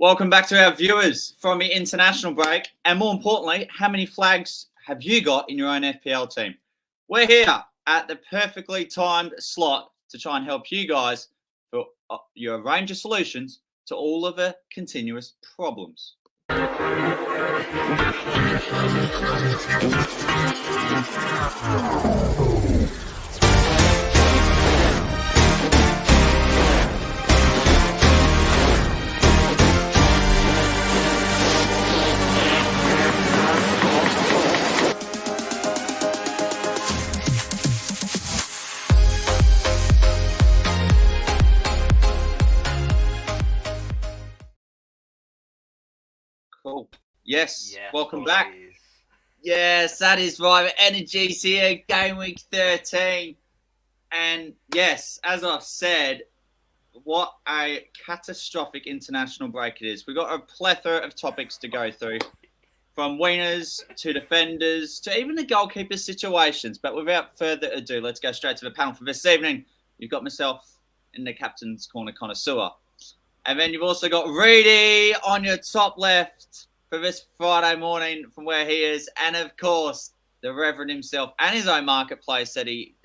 Welcome back to our viewers from the international break. And more importantly, how many flags have you got in your own FPL team? We're here at the perfectly timed slot to try and help you guys for your range of solutions to all of the continuous problems. Cool. Yes. Welcome back. Yes, that is right. Energy's here. Game week 13. And yes, as I've said, what a catastrophic international break it is. We've got a plethora of topics to go through, from winners to defenders to even the goalkeeper situations. But without further ado, let's go straight to the panel for this evening. You've got myself in the Captain's Corner connoisseur. And then you've also got Reedy on your top left for this Friday morning from where he is. And, of course, the Reverend himself and his own marketplace that he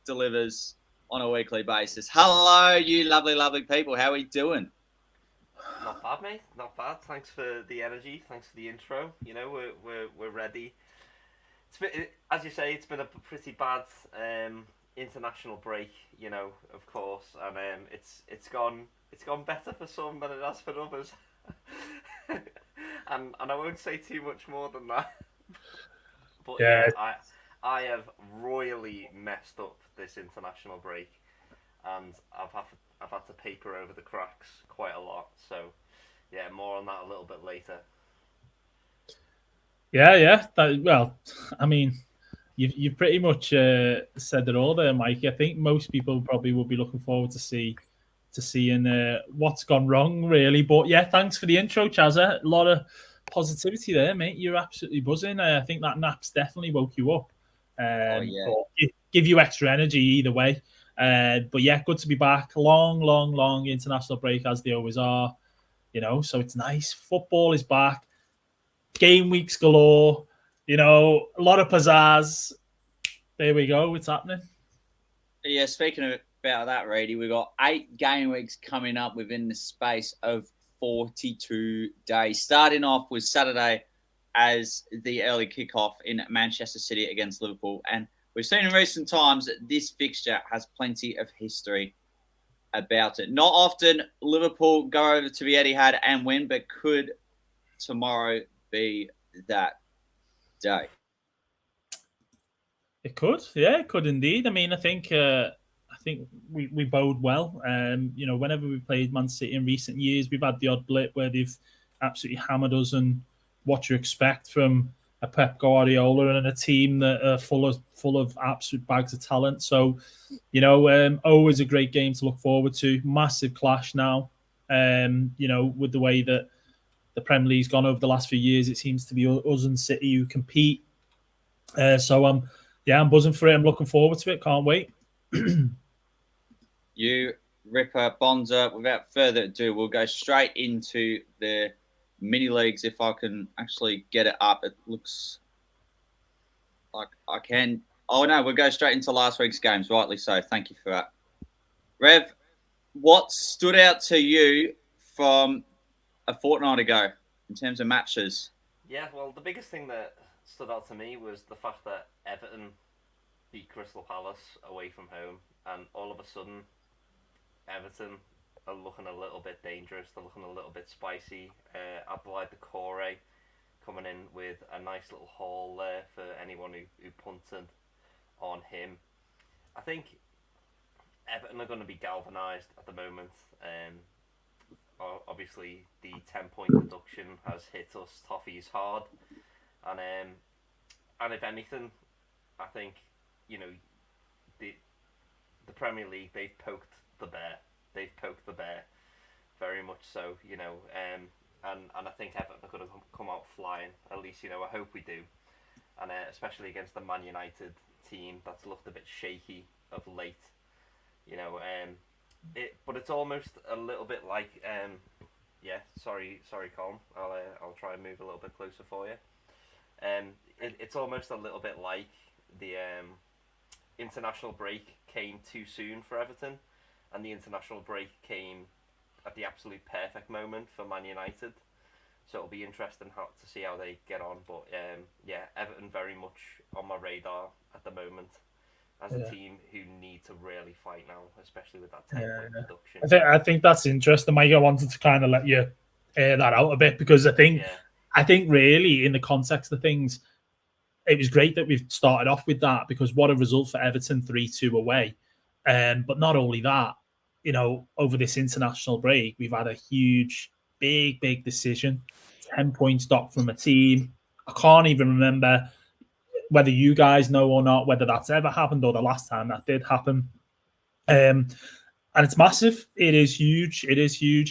delivers on a weekly basis. Hello, you lovely, lovely people. How are we doing? Not bad, mate. Not bad. Thanks for the energy. Thanks for the intro. You know, we're ready. As you say, it's been a pretty bad international break, you know, of course. And it's gone better for some than it has for others. and I won't say too much more than that. But yeah, I have royally messed up this international break, and I've had to paper over the cracks quite a lot. So yeah, more on that a little bit later. Yeah. Well, I mean, you've pretty much said it all there, Mike. I think most people probably will be looking forward to seeing what's gone wrong, really. But yeah, thanks for the intro, Chazza. A lot of positivity there, mate. You're absolutely buzzing. I think that nap's definitely woke you up. But give you extra energy either way. But yeah, good to be back. Long international break, as they always are. You know, so it's nice. Football is back. Game weeks galore. You know, a lot of pizzazz. There we go. It's happening. Yeah, speaking about that, Reedy, we've got 8 game weeks coming up within the space of 42 days. Starting off with Saturday as the early kickoff in Manchester City against Liverpool. And we've seen in recent times that this fixture has plenty of history about it. Not often Liverpool go over to the Etihad and win, but could tomorrow be that day? It could, yeah, it could indeed. I mean, I think we bode well. You know, whenever we played Man City in recent years, we've had the odd blip where they've absolutely hammered us, and what you expect from a Pep Guardiola and a team that are full of absolute bags of talent. So, you know, always a great game to look forward to. Massive clash now. You know, with the way that the Premier League's gone over the last few years, it seems to be us and City who compete. So I'm buzzing for it. I'm looking forward to it. Can't wait. You Ripper Bonza. Without further ado, we'll go straight into the mini leagues. If I can actually get it up, it looks like I can. Oh no, we'll go straight into last week's games. Rightly so. Thank you for that, Rev. What stood out to you from a fortnight ago in terms of matches? Yeah, well, the biggest thing that stood out to me was the fact that Everton beat Crystal Palace away from home, and all of a sudden Everton are looking a little bit dangerous. They're looking a little bit spicy. Abdoulaye Doucouré coming in with a nice little haul there for anyone who punted on him. I think Everton are going to be galvanised at the moment. Obviously, the 10-point deduction has hit us Toffees hard, and if anything, I think, you know, the Premier League, they've poked the bear. They've poked the bear very much so, you know, and I think Everton are going to come out flying. At least, you know, I hope we do, and especially against the Man United team that's looked a bit shaky of late, you know. But it's almost a little bit like Yeah, sorry, Colin. I'll try and move a little bit closer for you. It's almost a little bit like the international break came too soon for Everton, and the international break came at the absolute perfect moment for Man United. So it'll be interesting to see how they get on. But Everton very much on my radar at the moment as a team who need to really fight now, especially with that 10-point reduction. I think that's interesting, Mike. I wanted to kind of let you air that out a bit because I think really in the context of things, it was great that we've started off with that because what a result for Everton 3-2 away. But not only that, over this international break, we've had a huge, big decision. 10 points docked from a team. I can't even remember whether you guys know or not, whether that's ever happened or the last time that did happen. And it's massive. It is huge.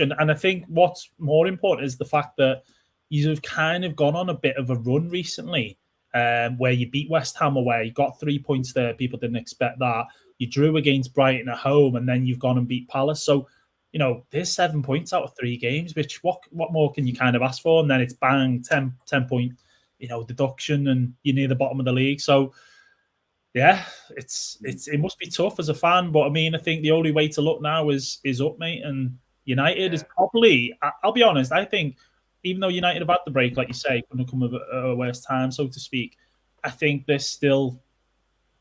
And I think what's more important is the fact that you've kind of gone on a bit of a run recently where you beat West Ham away, got 3 points there. People didn't expect that. You drew against Brighton at home, and then you've gone and beat Palace. So, there's 7 points out of 3 games, which what more can you kind of ask for? And then it's bang, 10 point, deduction, and you're near the bottom of the league. So, yeah, it must be tough as a fan. But, I mean, I think the only way to look now is up, mate. And United is probably, I'll be honest, I think, even though United have had the break, like you say, couldn't have come at a worse time, so to speak, I think they're still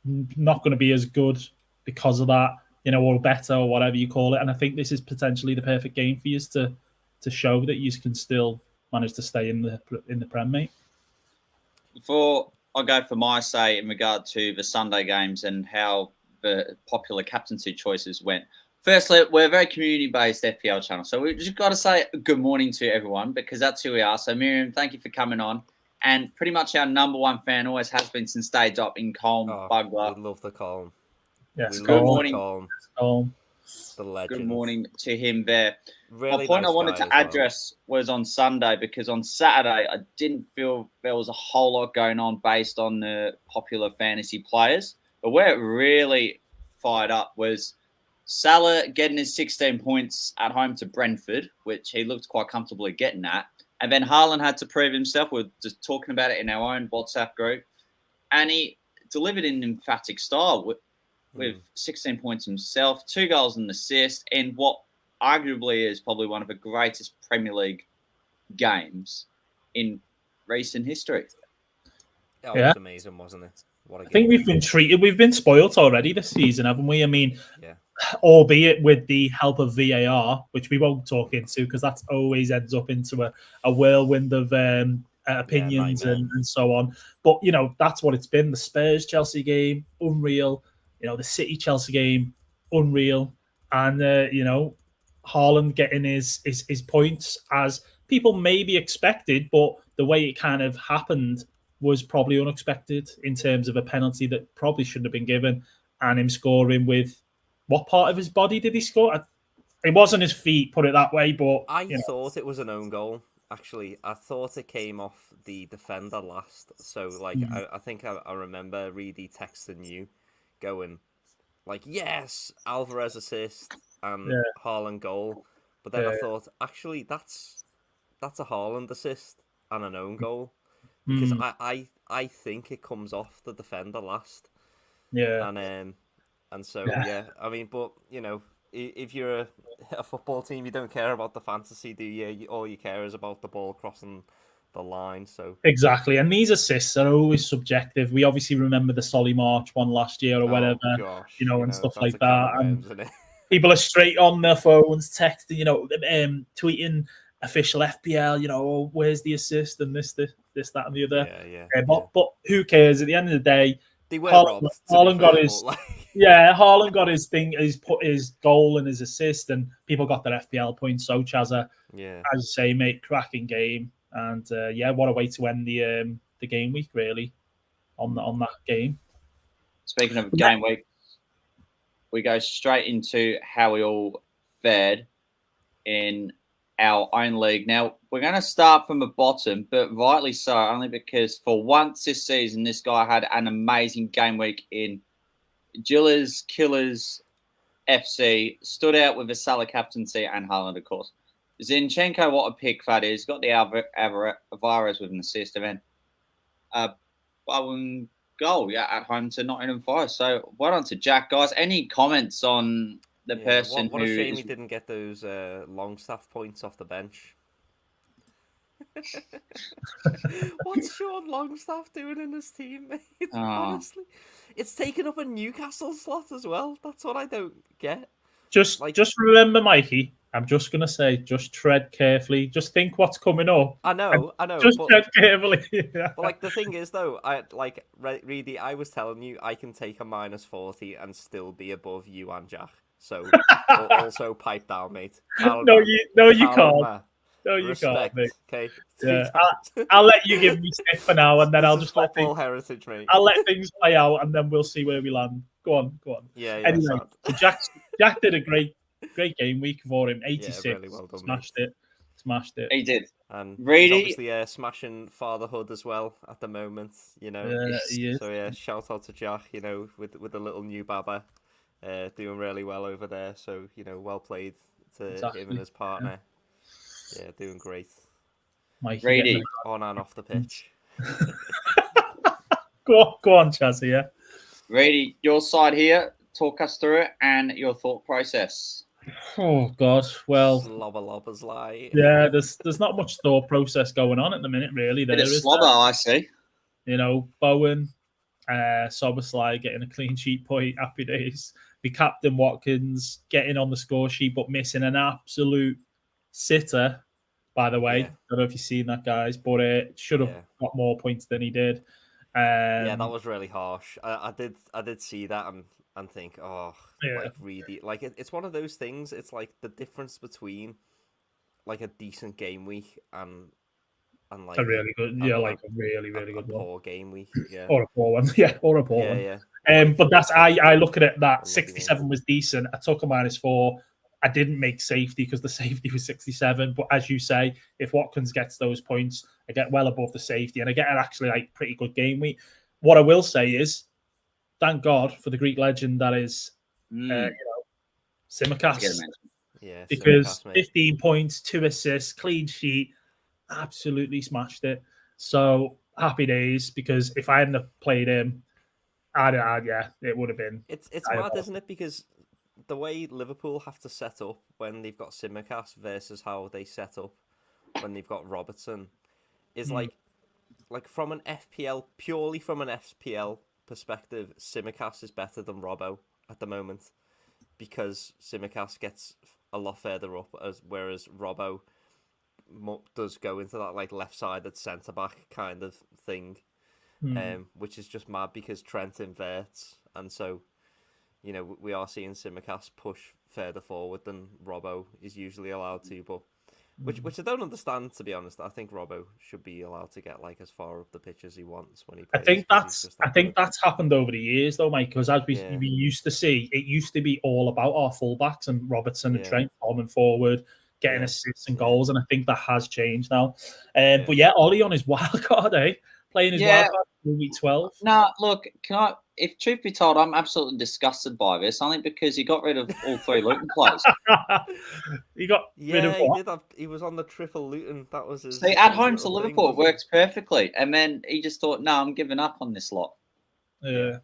not going to be as good because of that, or better, or whatever you call it. And I think this is potentially the perfect game for you to show that you can still manage to stay in the Prem, mate. Before I go for my say in regard to the Sunday games and how the popular captaincy choices went, firstly, we're a very community-based FPL channel, so we've just got to say good morning to everyone because that's who we are. So, Miriam, thank you for coming on. And pretty much our number one fan always has been since day dot in Colm Bugler. We love the Colm. Yes, good morning. Colm. The legend. Good morning to him there. Really My point nice I wanted to address was on Sunday because on Saturday I didn't feel there was a whole lot going on based on the popular fantasy players. But where it really fired up was Salah getting his 16 points at home to Brentford, which he looked quite comfortably getting at. And then Haaland had to prove himself. We're just talking about it in our own WhatsApp group. And he delivered in emphatic style with 16 points himself, 2 goals and an assist, in what arguably is probably one of the greatest Premier League games in recent history. It was amazing, wasn't it? I think we've been spoilt already this season, haven't we? I mean, albeit with the help of VAR, which we won't talk into because that always ends up into a whirlwind of opinions and so on. But, that's what it's been. The Spurs-Chelsea game, unreal. The City-Chelsea game, unreal. And, Haaland getting his points as people maybe expected, but the way it kind of happened was probably unexpected in terms of a penalty that probably shouldn't have been given, and him scoring with what part of his body did he score? It wasn't his feet, put it that way, but I thought it was an own goal. Actually, I thought it came off the defender last. So, I think I remember Reedy texting you, going like, "Yes, Alvarez assist and Haaland goal," but then I thought, actually, that's a Haaland assist and an own goal. Because I think it comes off the defender last. Yeah. And so I mean, but if you're a football team, you don't care about the fantasy, do you? All you care is about the ball crossing the line. So exactly, and these assists are always subjective. We obviously remember the Solly March one last year or whatever, and stuff like that. And people are straight on their phones, texting, tweeting official FPL, where's the assist and this, that, and the other. But who cares? At the end of the day, they were robbed. Haaland got his Haaland got his thing, his goal and his assist, and people got their FPL points. So Chazza, as you say, mate, cracking game, and what a way to end the game week really on that game. Speaking of game week, we go straight into how we all fared in our own league. Now, we're going to start from the bottom, but rightly so, only because for once this season, this guy had an amazing game week in Killers FC, stood out with a Salah captaincy and Haaland, of course. Zinchenko, what a pick that is. Got the Alvarez with an assist, and then Bowen goal, at home to Nottingham Forest. So well done to Jack, guys. Any comments on the person what a shame he didn't get those Longstaff points off the bench. What's Sean Longstaff doing in his team, mate? Honestly, it's taken up a Newcastle slot as well. That's what I don't get. Just remember, Mikey. I'm just gonna say, just tread carefully. Just think what's coming up. I know. Just tread carefully. But like the thing is, though, Reedy, I was telling you, I can take a -40 and still be above you and Jack. So also pipe down, mate. No, you can't. No, you can't, mate. Okay. Yeah, I'll let you give me stick for now, and then I'll just let things. Heritage, mate. I'll let things play out, and then we'll see where we land. Go on. Yeah. Anyway, Jack did a great game week for him. 86. Yeah, really well done, Smashed it. He did. And he's obviously smashing fatherhood as well at the moment. You know. He is. So yeah, shout out to Jack. You know, with the little new baba, doing really well over there. So well played to him and his partner. Yeah, doing great. Brady, on and off the pitch. Go on, Chazzy. Yeah. Brady, your side here. Talk us through it and your thought process. Oh God, well, slobber's lie. Yeah, there's not much thought process going on at the minute, really. There is slobber, I see. Bowen, Soberslide getting a clean sheet point. Happy days. The captain Watkins getting on the score sheet, but missing an absolute sitter. By the way, I don't know if you've seen that, guys, but should have got more points than he did. That was really harsh. I did see that and think, really, it's one of those things. It's like the difference between like a decent game week and like a really good, a really good poor game week, or a poor one, or a poor one. But that's I look at it that 67 was decent. I took a -4. I didn't make safety because the safety was 67. But as you say, if Watkins gets those points, I get well above the safety and I get an actually pretty good game week. What I will say is, thank God for the Greek legend that is, Tsimikas. Because 15 points, 2 assists, clean sheet, absolutely smashed it. So happy days, because if I hadn't played him, it would have been. It's mad, isn't it? Because the way Liverpool have to set up when they've got Tsimikas versus how they set up when they've got Robertson is like from an FPL, purely from an FPL perspective, Tsimikas is better than Robbo at the moment because Tsimikas gets a lot further up, whereas Robbo does go into that like left-sided centre-back kind of thing, which is just mad because Trent inverts, and so we are seeing Tsimikas push further forward than Robbo is usually allowed to, but which I don't understand, to be honest. I think Robbo should be allowed to get like as far up the pitch as he wants when he plays. I think that's happened over the years though, Mike, because as we used to see, it used to be all about our fullbacks and Robertson and Trent coming forward, getting assists and goals, and I think that has changed now. But Ollie on his wild card, playing his wild card in week 12. No, look, if truth be told, I'm absolutely disgusted by this. Only because he got rid of all 3 Luton players. He got rid of what? He was on the triple Luton. That was his. See, at home to Liverpool, it works perfectly, and then he just thought, "No, I'm giving up on this lot." Yeah,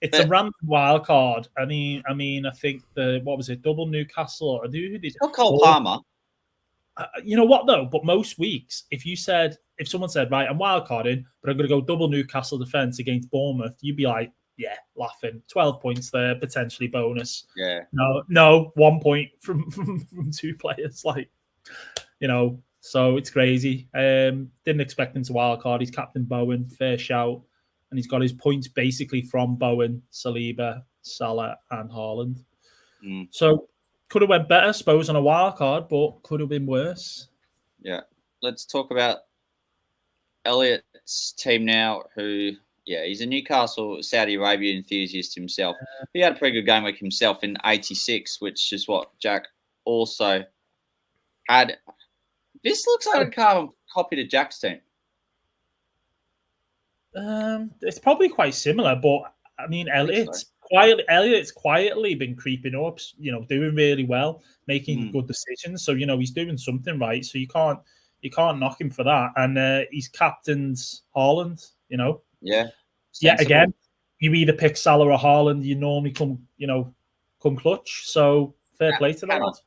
it's a random wild card. I mean, I think double Newcastle or who did Cole Palmer. You know what though? But most weeks, if someone said, right, I'm wildcarding, but I'm going to go double Newcastle defense against Bournemouth, you'd be like, yeah, laughing. 12 points there, potentially bonus. Yeah. No, 1 point from 2 players. So it's crazy. Didn't expect him to wildcard. He's captain Bowen, fair shout. And he's got his points basically from Bowen, Saliba, Salah, and Haaland. So could have went better, I suppose, on a wild card, but could have been worse. Yeah. Let's talk about Elliot's team now, who, he's a Newcastle, Saudi Arabia enthusiast himself. He had a pretty good game week himself in 86, which is what Jack also had. This looks like a carbon copy to Jack's team. It's probably quite similar, but I mean, Elliot's Elliot's quietly been creeping up, doing really well, making good decisions. So he's doing something right. So you can't knock him for that. And he's captained Haaland. Yeah. Again, you either pick Salah or Haaland, you normally come clutch. So fair play to that.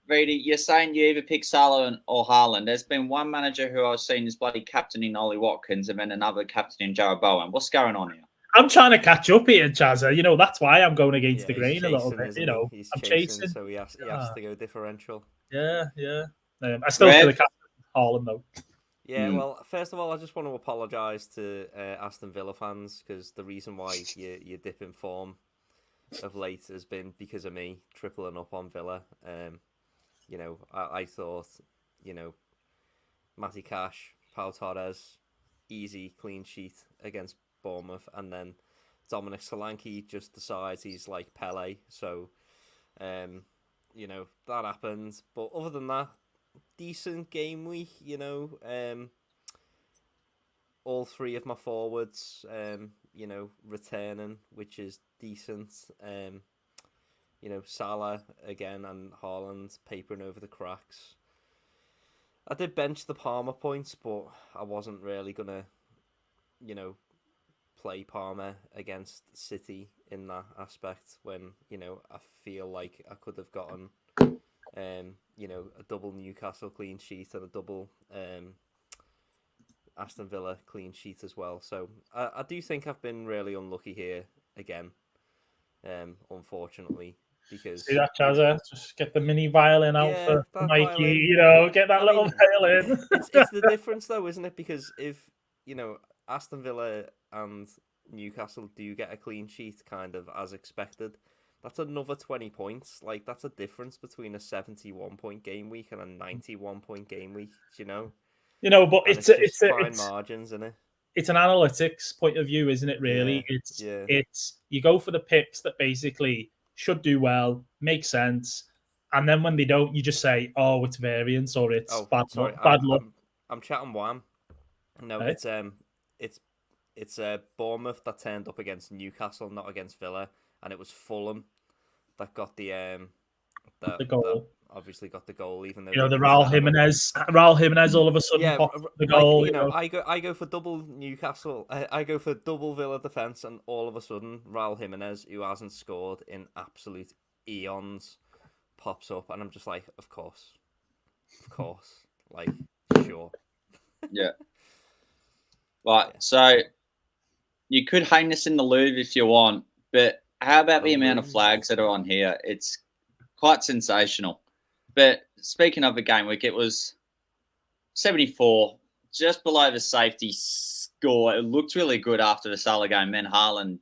Reedy, you're saying you either pick Salah or Haaland. There's been one manager who I've seen is bloody captaining Ollie Watkins and then another captaining Jared Bowen. What's going on here? I'm trying to catch up here, Chazza. That's why I'm going against the grain a little bit. He's I'm chasing, so he has to go differential. Yeah. I still feel the captain Haaland though. Yeah, well, first of all, I just want to apologise to Aston Villa fans because the reason why you dip in form of late has been because of me tripling up on Villa. I thought, Matty Cash, Pau Torres, easy clean sheet against Bournemouth, and then Dominic Solanke just decides he's like Pele. So, that happened. But other than that, decent game week. All three of my forwards, returning, which is decent. Salah again and Haaland papering over the cracks. I did bench the Palmer points, but I wasn't really gonna, play Palmer against City in that aspect when, I feel like I could have gotten, a double Newcastle clean sheet and a double Aston Villa clean sheet as well. So I do think I've been really unlucky here again, unfortunately. Because see that, Chazza? Just get the mini violin out for Mikey, get that little violin. It's the difference though, isn't it? Because if, Aston Villa and Newcastle do get a clean sheet kind of as expected, that's another 20 points. Like, that's a difference between a 71-point game week and a 91-point game week, but and it's fine margins, isn't it? It's an analytics point of view, isn't it, really? It's you go for the picks that basically should do well, make sense, and then when they don't, you just say, "Oh, it's variance or it's bad luck." I'm chatting Wham. No, right? It's Bournemouth that turned up against Newcastle, not against Villa, and it was Fulham that got the goal. That obviously got the goal, even though the Raul Jimenez all of a sudden popped the goal. I go for double Newcastle. I go for double Villa defense, and all of a sudden Raul Jimenez, who hasn't scored in absolute eons, pops up, and I'm just like, of course, like sure. Yeah. Right. So you could hang this in the Louvre if you want, but how about the amount of flags that are on here? It's quite sensational. But speaking of the game week, it was 74, just below the safety score. It looked really good after the Salah game. Then Haaland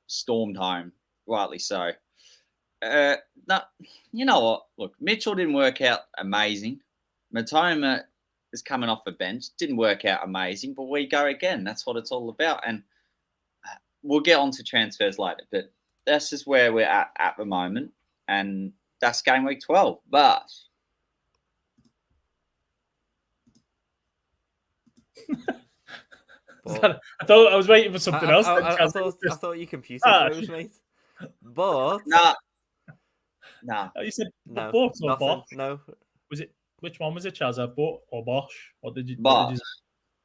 stormed home, rightly so. You know what? Look, Mitchell didn't work out amazing. Matoma is coming off the bench. Didn't work out amazing, but we go again. That's what it's all about. And we'll get on to transfers later, but this is where we're at the moment. And that's game week 12. But I thought I was waiting for something else. I thought your computer froze, mate. But nah. Oh, you said no, Bosch or Bosch? No. Was it? Which one was it, Chazza? Bosch or Bosch? What did you? Bosch.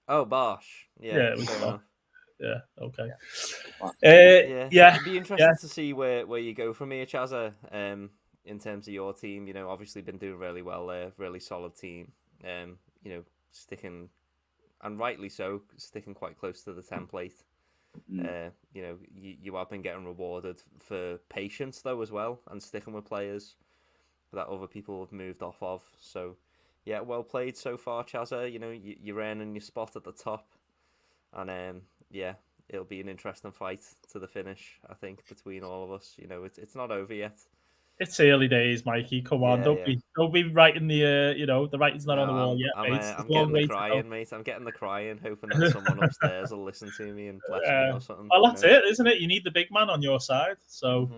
Oh, Bosch. Yeah, it was Bosch. Yeah. Okay. It'd be interesting to see where you go from here, Chazza. In terms of your team, obviously been doing really well there, really solid team. Sticking, and rightly so, sticking quite close to the template. You have been getting rewarded for patience though as well, and sticking with players that other people have moved off of. So, yeah, well played so far, Chazza. You're earning your spot at the top, and it'll be an interesting fight to the finish, I think, between all of us. It's not over yet. It's early days, Mikey. Come on, don't be writing the the writing's not on the wall yet, mate. I'm getting the crying, mate. I'm getting the crying, hoping that someone upstairs will listen to me and bless me or something. Well, that's it, isn't it? You need the big man on your side. So,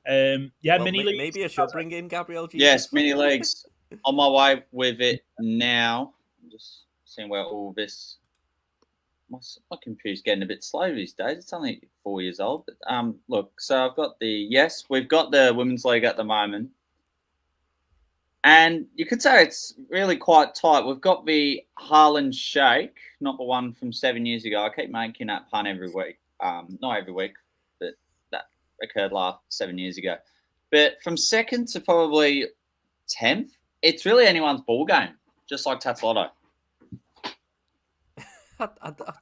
mini leagues. Maybe I should bring in Gabriel Jesus. Yes, mini leagues. On my way with it now. I'm just seeing where all this my computer's getting a bit slow these days. It's only 4 years old. But look, so I've got we've got the Women's League at the moment. And you could say it's really quite tight. We've got the Harlan Shake, not the one from 7 years ago. I keep making that pun every week. Not every week, but that occurred 7 years ago. But from second to probably 10th, it's really anyone's ball game, just like Tats Lotto.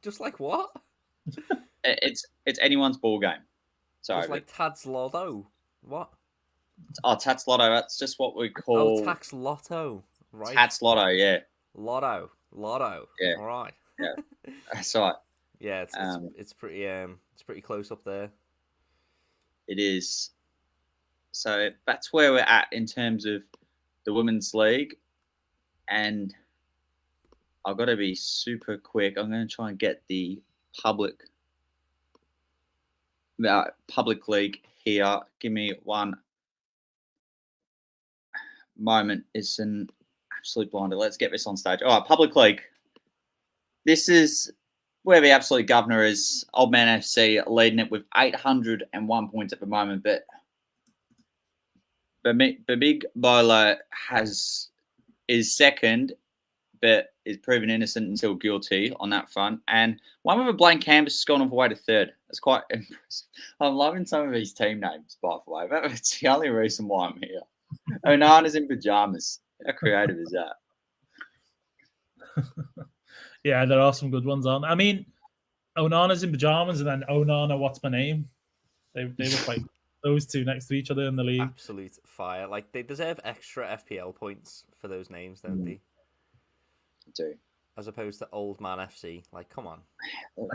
Just like what? It's anyone's ball game. Sorry, just like Tats Lotto. What? Oh, Tats Lotto. That's just what we call. Oh, Tax Lotto. Right. Tats Lotto. Yeah. Lotto. Yeah. All right. Yeah. That's right. Yeah, it's pretty close up there. It is. So that's where we're at in terms of the Women's League, and I've got to be super quick. I'm going to try and get the public league here. Give me one moment. It's an absolute blinder. Let's get this on stage. All right, public league. This is where the absolute governor is. Old Man FC leading it with 801 points at the moment, but the big bowler is second, but is proven innocent until guilty on that front. And one with a blank canvas has gone all the way to third. That's quite impressive. I'm loving some of these team names, by the way. That's the only reason why I'm here. Onana's in pajamas. How creative is that? Yeah, there are some good ones on. I mean, Onana's in pajamas and then Onana, what's my name? They look like those two next to each other in the league. Absolute fire. Like, they deserve extra FPL points for those names, don't they? Do. As opposed to Old Man FC. Like, come on. What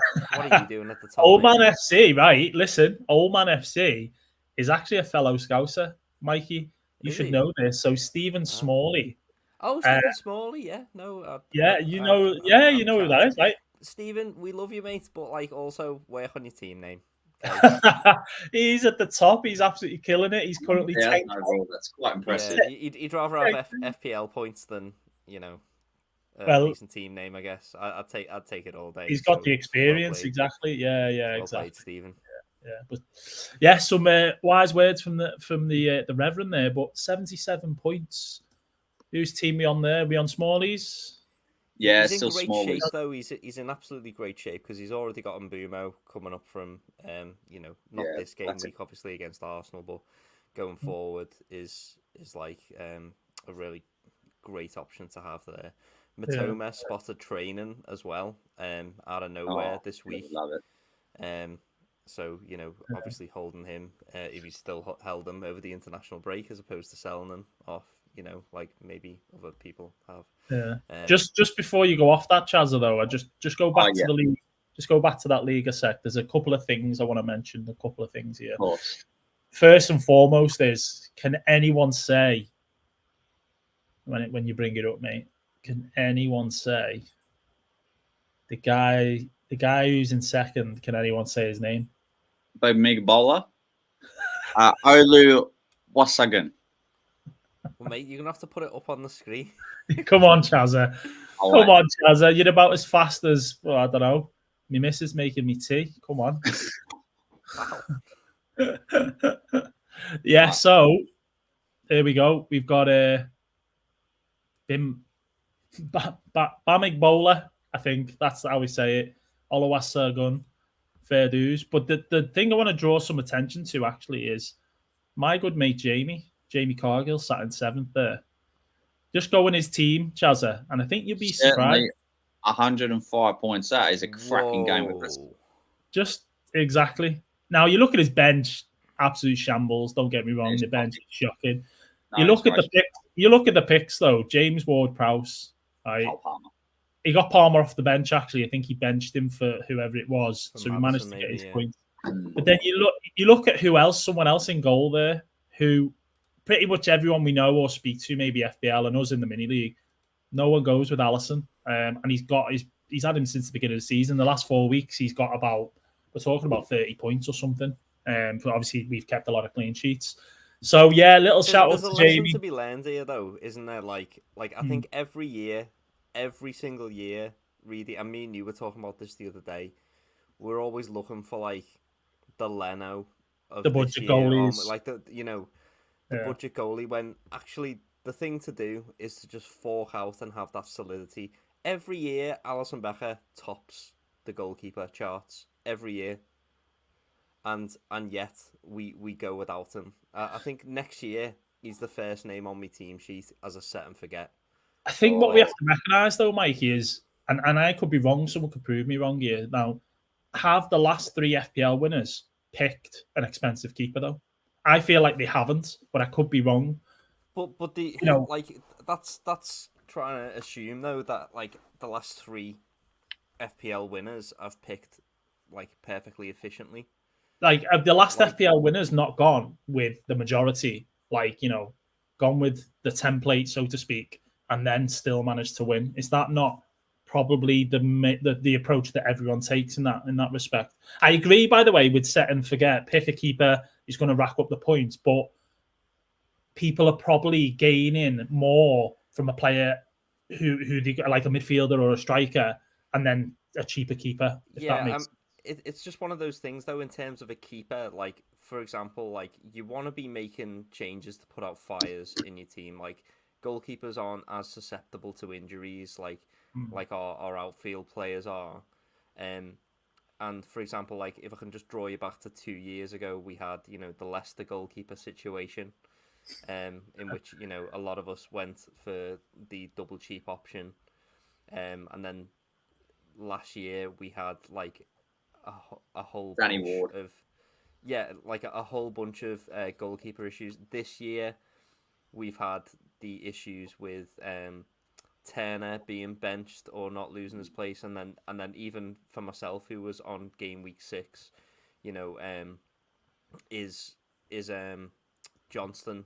are you doing at the top? Old Man FC, right? Listen, Old Man FC is actually a fellow Scouser, Mikey. You should know this. So Stephen Smalley. Oh, Stephen Smalley, yeah. No. You know who that is, right? Stephen, we love you, mate, but like also work on your team name. He's at the top. He's absolutely killing it. He's currently 10th. That's quite impressive. Yeah, you'd rather have FPL points than, a decent team name, I guess. I'd take it all day. He's got the experience, exactly. Yeah, well exactly. Played, Stephen. But some wise words from the Reverend there. But 77 points. Whose team we on there? We on Smallies? Yeah, he's still in great Smallies. shape though. He's in absolutely great shape because he's already got Mbumo coming up from not this game week obviously against Arsenal, but going forward is like a really great option to have there. Matoma spotted training as well out of nowhere this week. Love it. So, obviously holding him if he's still held him over the international break as opposed to selling him off, like maybe other people have. Yeah. Just before you go off that, Chazza, though, I just go back to the league. Just go back to that league a sec. There's a couple of things I want to mention. A couple of things here. First and foremost is, can anyone say when you bring it up, mate? Can anyone say the guy who's in second? Can anyone say his name? By Mig Bowler, Olu Wasagan. Well, mate, you're gonna have to put it up on the screen. Come on, Chazza. Come on, Chazza. You're about as fast as I don't know. My missus making me tea. Come on. Yeah. So there we go. We've got Bamig Bowler. I think that's how we say it. Oluwasegun, fair dues. But the thing I want to draw some attention to actually is my good mate Jamie Cargill sat in 7th there. Just go in his team, Chazza, and I think you'll be surprised. 105 points. That is a cracking game with us. Just exactly. Now you look at his bench, absolute shambles. Don't get me wrong, the bench is shocking. No, you look at the picks though. James Ward-Prowse, right? He got Palmer off the bench. Actually, I think he benched him for whoever it was, so he managed to get his points. But then you look at someone else in goal there, who pretty much everyone we know or speak to, maybe FPL and us in the mini league, no one goes with Allison. And he's had him since the beginning of the season. The last 4 weeks, he's got we're talking about 30 points or something. But obviously, we've kept a lot of clean sheets. So yeah, little shout out to Jamie. To be learned here, though, isn't there? Like I think every single year, Reedy, and me and you were talking about this the other day. We're always looking for like the Leno of The this budget year, goalies. like the budget goalie. When actually the thing to do is to just fork out and have that solidity. Every year, Alisson Becker tops the goalkeeper charts every year, and yet we go without him. I think next year he's the first name on my team sheet as a set and forget. I think what we have to recognise, though, Mike, is, and I could be wrong, someone could prove me wrong here. Now, have the last 3 FPL winners picked an expensive keeper, though? I feel like they haven't, but I could be wrong. But the like that's trying to assume though that like the last 3 FPL winners have picked like perfectly efficiently. Like the last FPL winners not gone with the majority, like gone with the template, so to speak, and then still managed to win. Is that not probably the approach that everyone takes in that respect? I agree, by the way, with set and forget. Pick a keeper is going to rack up the points, but people are probably gaining more from a player who they got, like a midfielder or a striker, and then a cheaper keeper. If that makes sense. It's just one of those things, though, in terms of a keeper. Like, for example, like you want to be making changes to put out fires in your team. Like, goalkeepers aren't as susceptible to injuries like our outfield players are. And for example, like if I can just draw you back to 2 years ago, we had the Leicester goalkeeper situation, in which a lot of us went for the double cheap option, and then last year we had like a whole Danny bunch Ward. of like a whole bunch of goalkeeper issues. This year we've had the issues with Turner being benched or not losing his place, and then even for myself, who was on game week 6, is Johnston,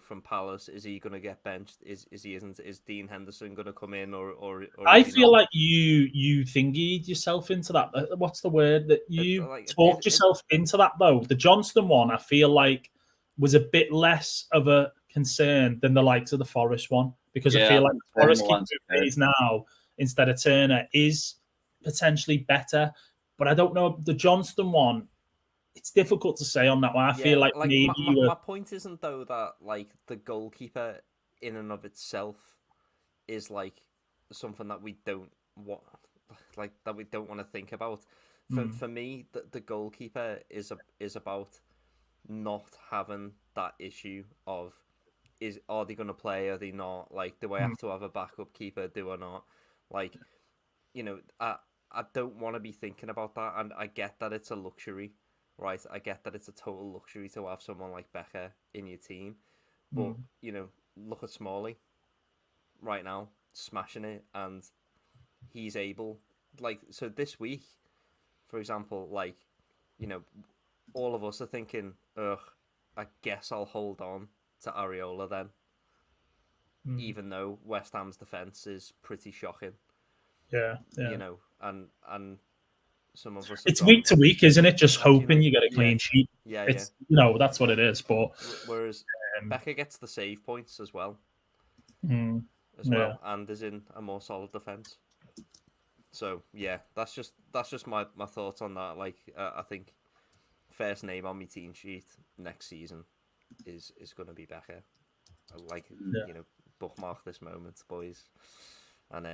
from Palace, is he going to get benched? Is he isn't? Is Dean Henderson going to come in or I feel like you thingied yourself into that. What's the word that you talked yourself into that though? The Johnston one, I feel like, was a bit less of a concern than the likes of the Forest one, because I feel like the Forest keeper who plays now instead of Turner is potentially better, but I don't know the Johnston one. It's difficult to say on that one. I feel like maybe my point isn't though that like the goalkeeper in and of itself is like something that we don't want, like that we don't want to think about. For me, the goalkeeper is about not having that issue of are they going to play, are they not? Like, do I have to have a backup keeper? Do I not? Like, I don't want to be thinking about that, and I get that it's a luxury. Right, I get that it's a total luxury to have someone like Becker in your team, but look at Smalley right now, smashing it, and he's able, like, so this week, for example, like, all of us are thinking, ugh, I guess I'll hold on to Areola then, even though West Ham's defence is pretty shocking. Yeah. And some of us. It's week to week, isn't it? Just hoping you get a clean sheet. Yeah, it's that's what it is. But whereas Becker gets the save points as well, and is in a more solid defence. So yeah, that's just my thoughts on that. Like I think first name on my team sheet next season is going to be Becker. Like bookmark this moment, boys, and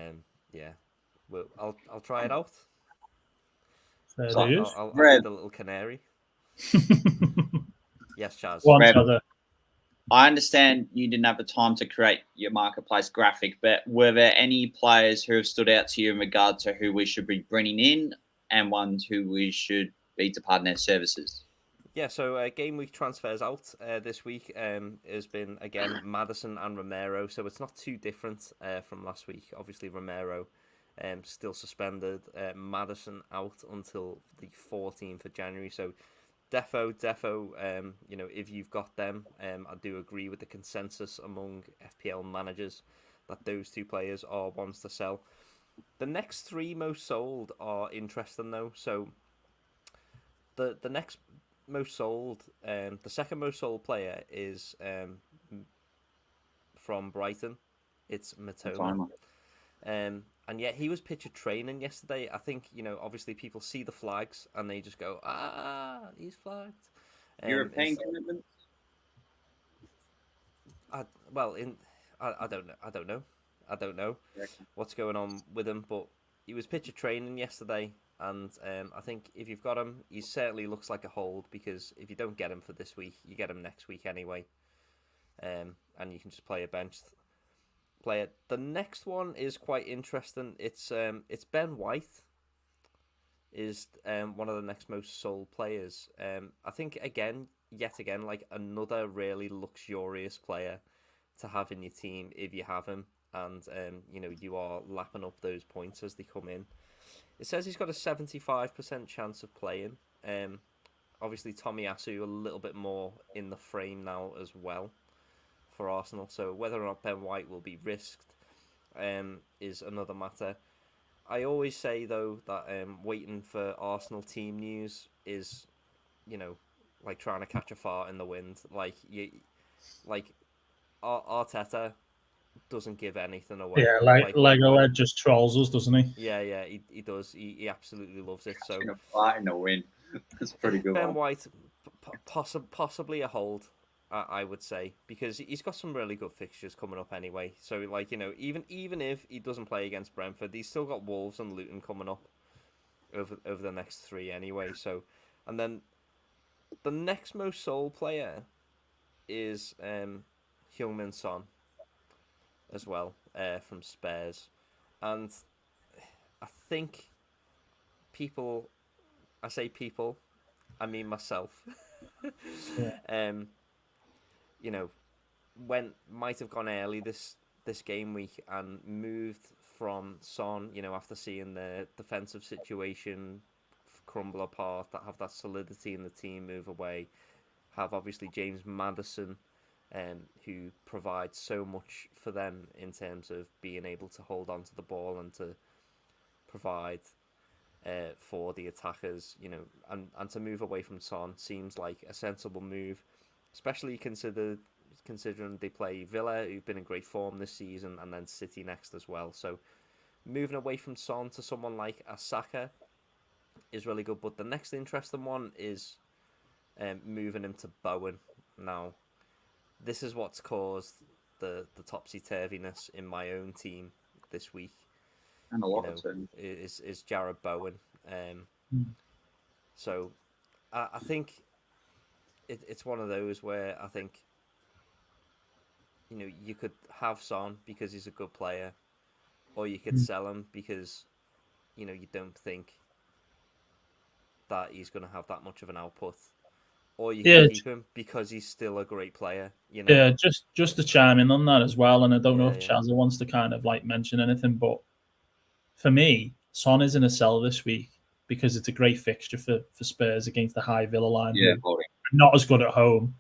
I'll try it out. I'll be the little canary. Yes, Chaz. I understand you didn't have the time to create your marketplace graphic, but were there any players who have stood out to you in regard to who we should be bringing in and ones who we should be departing their services? Yeah, so game week transfers out this week has been, again, Maddison and Romero, so it's not too different from last week. Obviously, Romero still suspended. Maddison out until the 14th of January. So, defo. If you've got them, I do agree with the consensus among FPL managers that those two players are ones to sell. The next 3 most sold are interesting though. So, the next most sold, the second most sold player is from Brighton. It's Matoma. And yet he was pictured training yesterday. I think, obviously people see the flags and they just go, he's flagged. European commitment? I don't know. I don't know what's going on with him, but he was pictured training yesterday. And I think if you've got him, he certainly looks like a hold, because if you don't get him for this week, you get him next week anyway. And you can just play a benched player. The next one is quite interesting. It's Ben White is one of the next most sold players. I think yet again, like another really luxurious player to have in your team if you have him, and you are lapping up those points as they come in. It says he's got a 75% chance of playing. Obviously Tomiyasu a little bit more in the frame now as well for Arsenal, so whether or not Ben White will be risked is another matter. I always say though that waiting for Arsenal team news is, like trying to catch a fart in the wind. Arteta doesn't give anything away. Yeah, Lego Ed just trolls us, doesn't he? Yeah, he does. He absolutely loves it. So a fart in the wind. That's pretty good. Ben White, possibly a hold, I would say, because he's got some really good fixtures coming up anyway. So even if he doesn't play against Brentford, he's still got Wolves and Luton coming up over the next 3 anyway. So, and then the next most sold player is Heung-min Son as well, from Spurs. And I think I say people, I mean myself. Yeah. Might have gone early this game week and moved from Son, after seeing the defensive situation crumble apart, that have that solidity in the team move away, have obviously James Maddison, who provides so much for them in terms of being able to hold on to the ball and to provide for the attackers, and to move away from Son seems like a sensible move, especially considering they play Villa, who've been in great form this season, and then City next as well. So moving away from Son to someone like Saka is really good. But the next interesting one is moving him to Bowen. Now, this is what's caused the topsy-turviness in my own team this week. And a lot of teams. Is Jared Bowen. So I think it's one of those where I think you could have Son because he's a good player, or you could sell him because you don't think that he's going to have that much of an output, or you can keep him because he's still a great player. Yeah, just to chime in on that as well, and I don't know if Chazza wants to kind of like mention anything, but for me, Son is in a sell this week because it's a great fixture for Spurs against the high Villa line. Yeah, not as good at home,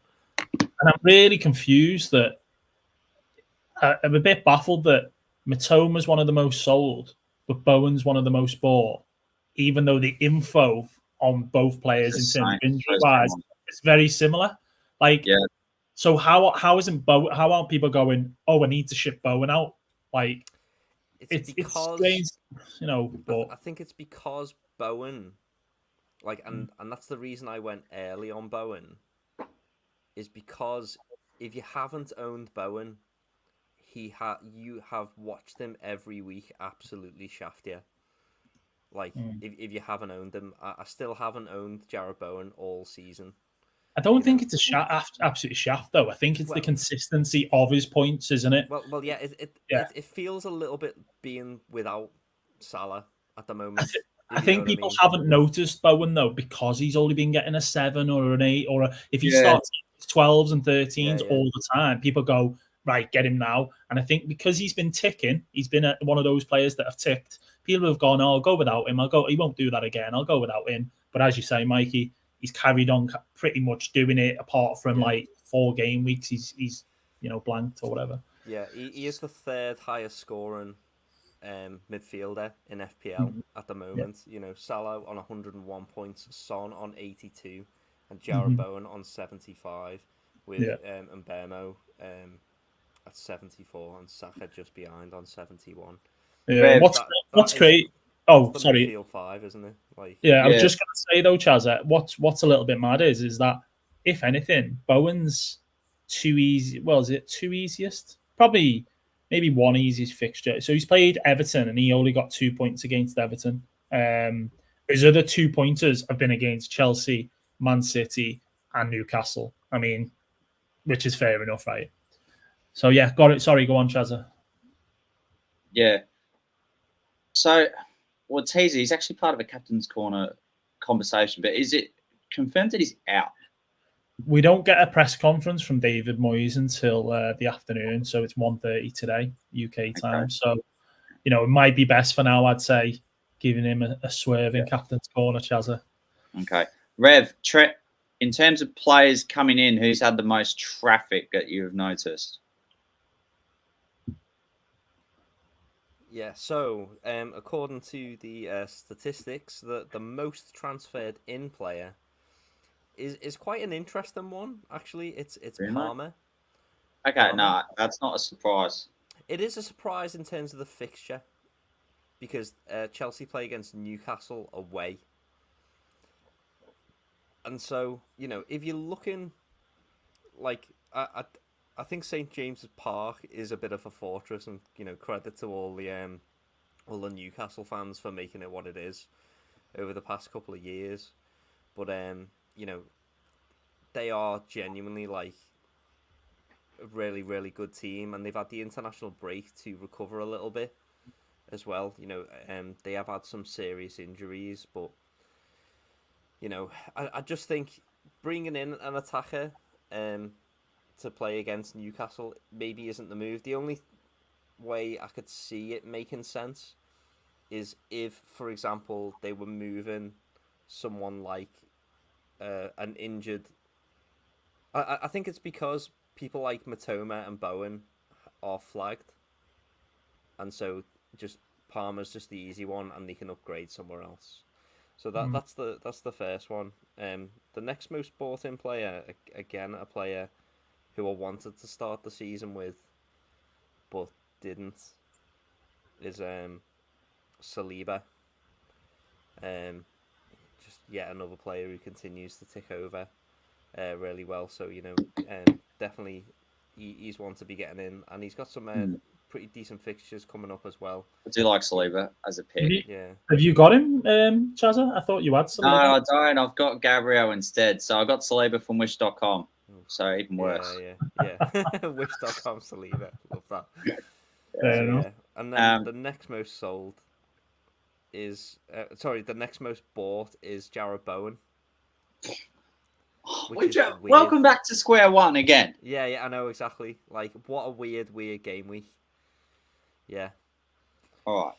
and I'm really confused that. I'm a bit baffled that Mitoma's one of the most sold, but Bowen's one of the most bought, even though the info on both players in terms of injury-wise is very similar. So how aren't people going, oh, I need to ship Bowen out? Like, it's strange, but I think it's because Bowen, and that's the reason I went early on Bowen, is because if you haven't owned Bowen, you have watched him every week absolutely shaft you. If you haven't owned him, I still haven't owned Jared Bowen all season. I don't think it's a absolute shaft though. I think it's the consistency of his points, isn't it? Well, yeah. It feels a little bit being without Salah at the moment. I think people haven't noticed Bowen though because he's only been getting a 7 or an 8, or if he starts 12s and 13s all the time, people go, right, get him now. And I think because he's been ticking, he's been one of those players that have ticked. People have gone, I'll go without him. He won't do that again. I'll go without him. But as you say, Mikey, he's carried on pretty much doing it apart from 4 game weeks. He's blanked or whatever. Yeah, he is the 3rd highest scoring midfielder in FPL at the moment. Salah on 101 points, Son on 82, and Jared Bowen on 75, with Mbemo at 74 and Saka just behind on 71. Yeah. What's great? Oh, sorry. Midfield 5, isn't it? Like, I was just going to say though, Chazza, what's a little bit mad is that if anything, Bowen's too easy. Well, is it two easiest? Probably, maybe one easiest fixture. So he's played Everton and he only got 2 points against Everton. His other 2 pointers have been against Chelsea, Man City, and Newcastle. I mean, which is fair enough, right? So yeah, got it. Sorry, go on, Chazza. Yeah. So, well, Teaser, he's actually part of a captain's corner conversation, but is it confirmed that he's out? We don't get a press conference from David Moyes until the afternoon, so it's 1:30 today, UK time. Okay. So, it might be best for now, I'd say, giving him a swerve in captain's corner, Chazza. Okay. Rev, in terms of players coming in, who's had the most traffic that you've noticed? Yeah, so according to the statistics, the most transferred in player is quite an interesting one. Actually, it's really? Palmer. Okay, Palmer. No, that's not a surprise. It is a surprise in terms of the fixture because Chelsea play against Newcastle away, and so if you're looking like I think St. James's Park is a bit of a fortress, and credit to all the Newcastle fans for making it what it is over the past couple of years. But they are genuinely like a really, really good team, and they've had the international break to recover a little bit as well. They have had some serious injuries, but I just think bringing in an attacker to play against Newcastle maybe isn't the move. The only way I could see it making sense is if, for example, they were moving someone like an injured... I think it's because people like Matoma and Bowen are flagged, and so just Palmer's just the easy one, and they can upgrade somewhere else. So that's the first one. The next most bought in player, again, a player who I wanted to start the season with, but didn't, is Saliba. Just yet another player who continues to tick over really well. So definitely he's one to be getting in, and he's got some pretty decent fixtures coming up as well. I do like Saliba as a pick. Have you got him, Chazza? I thought you had Saliba. No, I don't. I've got Gabriel instead. So I got Saliba from wish.com. So even worse. Yeah. Wish.com Saliba. Love that. And then the next most sold is... the next most bought is Jarrod Bowen. Welcome back to square one again. Yeah, I know, exactly. Like, what a weird game week. Yeah. All right.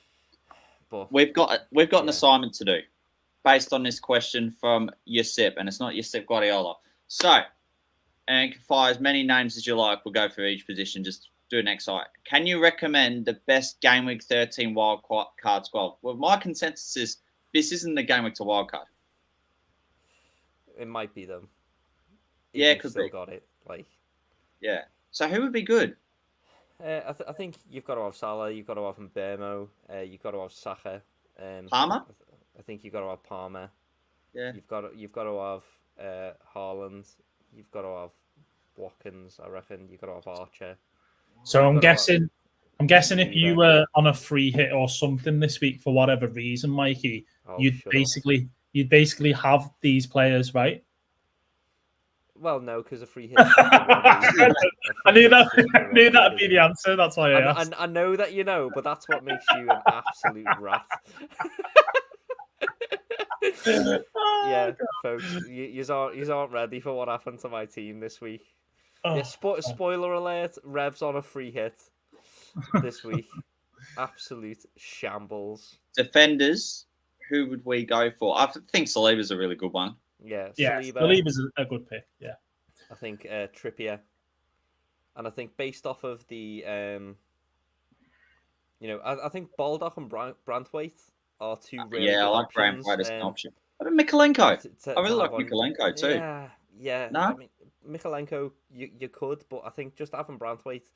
But we've got an assignment to do based on this question from Yusip, and it's not Yusip Guardiola. So... and you can fire as many names as you like. We'll go through each position. Just do an exercise. Can you recommend the best Game Week 13 wild card squad? Well, my consensus is this isn't the Game Week to wild card. It might be them. Yeah, it could be. Got it. Yeah. So who would be good? I think you've got to have Salah. You've got to have Mbeumo. You've got to have Saka. Palmer. I think you've got to have Palmer. Yeah. You've got to have Haaland. You've got to have Watkins, I reckon. You've got to have Archer. So I'm guessing if you were on a free hit or something this week for whatever reason, Mikey, you'd basically have these players, right? Well, no, because a free hit. I knew that'd be the answer. That's why I asked. I know that you know, but that's what makes you an absolute rat. Yeah, folks, you aren't ready for what happened to my team this week. Spoiler alert: Rev's on a free hit this week. Absolute shambles. Defenders, who would we go for? I think Saliba's a really good one. Yeah, Saliba's a good pick. Yeah, I think Trippier, and I think based off of the, I think Baldock and Branthwaite are two really good I like options. Branthwaite as an option. I mean, Mikolenko. I really like Mikolenko too. Yeah. No? I mean, Mikolenko, you could, but I think just having Branthwaite,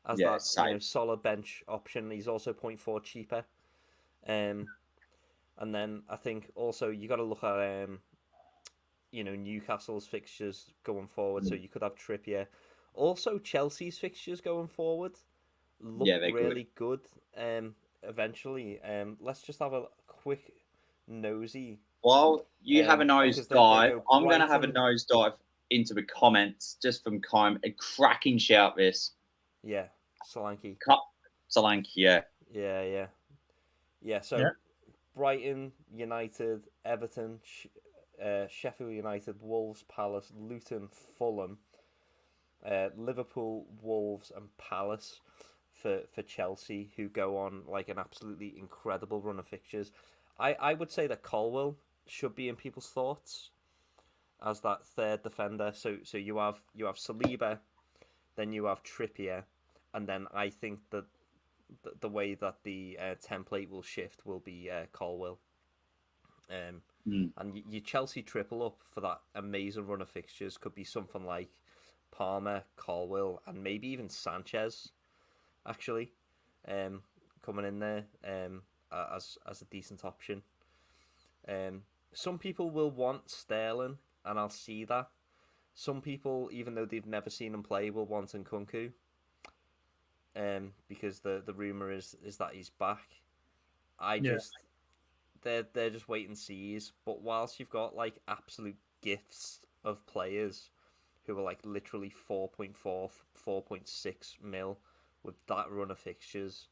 as that solid bench option. He's also 0.4 cheaper. And then I think also you got to look at Newcastle's fixtures going forward. So you could have Trippier. Also, Chelsea's fixtures going forward look really good. Eventually, let's just have a quick nosy. While you have a nose dive, I'm going to have a nose dive into the comments just from Kime. A cracking shout, this. Yeah, Solanke. Solanke, yeah. So Brighton, United, Everton, Sheffield United, Wolves, Palace, Luton, Fulham, Liverpool, Wolves, and Palace for Chelsea, who go on like an absolutely incredible run of fixtures. I would say that Colwill should be in people's thoughts as that third defender. So you have Saliba, then you have Trippier, and then I think that the way that the template will shift will be Colwill. And your Chelsea triple up for that amazing run of fixtures could be something like Palmer, Colwill, and maybe even Sanchez, actually, coming in there as a decent option. Some people will want Sterling, and I'll see that. Some people, even though they've never seen him play, will want Nkunku. Because the rumour is that he's back. They're just wait and sees. But whilst you've got like absolute gifts of players who are like literally 4.4, 4.6 mil with that run of fixtures,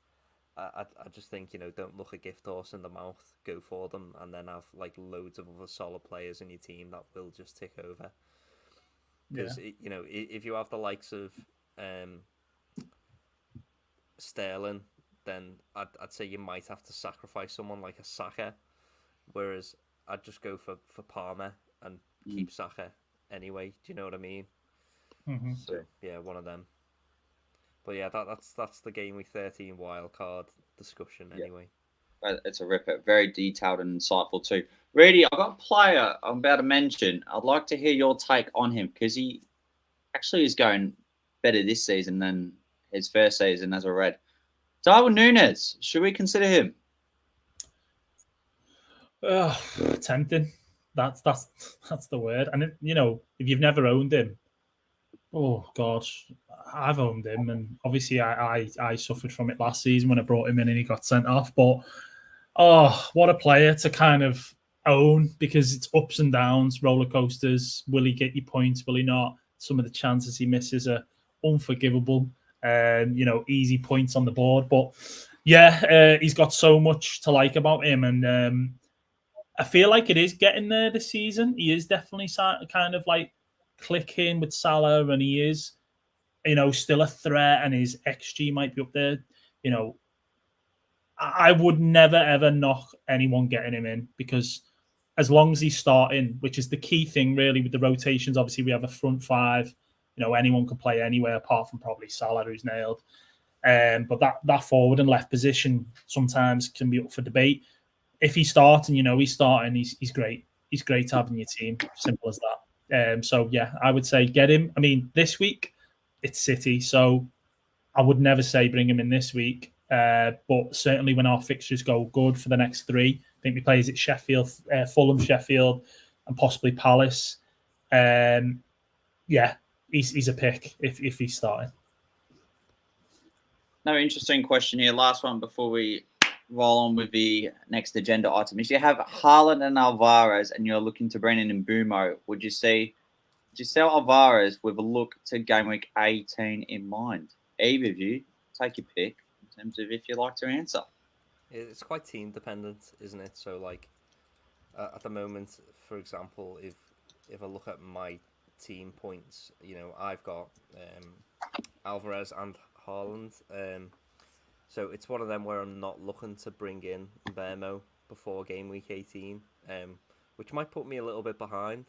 I just think, don't look a gift horse in the mouth, go for them, and then have like loads of other solid players in your team that will just tick over. Because if you have the likes of Sterling, then I'd say you might have to sacrifice someone like a Saka, whereas I'd just go for Palmer and keep Saka anyway. Do you know what I mean? Mm-hmm. So yeah, one of them. But yeah, that's the game week 13 wild card discussion anyway. It's a ripper, very detailed and insightful too. Really, I've got a player I'm about to mention. I'd like to hear your take on him because he actually is going better this season than his first season, as I read. Darwin Núñez, should we consider him? Tempting. That's the word. And if you've never owned him, oh God, I've owned him, and obviously I suffered from it last season when I brought him in and he got sent off. But what a player to kind of own, because it's ups and downs, roller coasters. Will he get you points? Will he not? Some of the chances he misses are unforgivable. Easy points on the board. But yeah, he's got so much to like about him, and I feel like it is getting there this season. He is definitely kind of like clicking with Salah, and he is, still a threat, and his XG might be up there. I would never ever knock anyone getting him in, because as long as he's starting, which is the key thing really with the rotations. Obviously, we have a front five. Anyone can play anywhere apart from probably Salah, who's nailed. But that forward and left position sometimes can be up for debate. If he's starting, he's starting. He's great. He's great to have in your team. Simple as that. So yeah, I would say get him. I mean, this week it's City, so I would never say bring him in this week. But certainly when our fixtures go good for the next three, I think we play at Sheffield, Fulham, Sheffield, and possibly Palace. Yeah, he's a pick if he's starting. No, interesting question here. Last one before we roll on with the next agenda item. If you have Haaland and Alvarez and you're looking to bring in Mbeumo, would you sell Alvarez with a look to game week 18 in mind? Either of you, take your pick in terms of if you like to answer. It's quite team dependent, isn't it? So like at the moment, for example, if I look at my team points, I've got Alvarez and Haaland. So it's one of them where I'm not looking to bring in Mbeumo before game week 18, which might put me a little bit behind.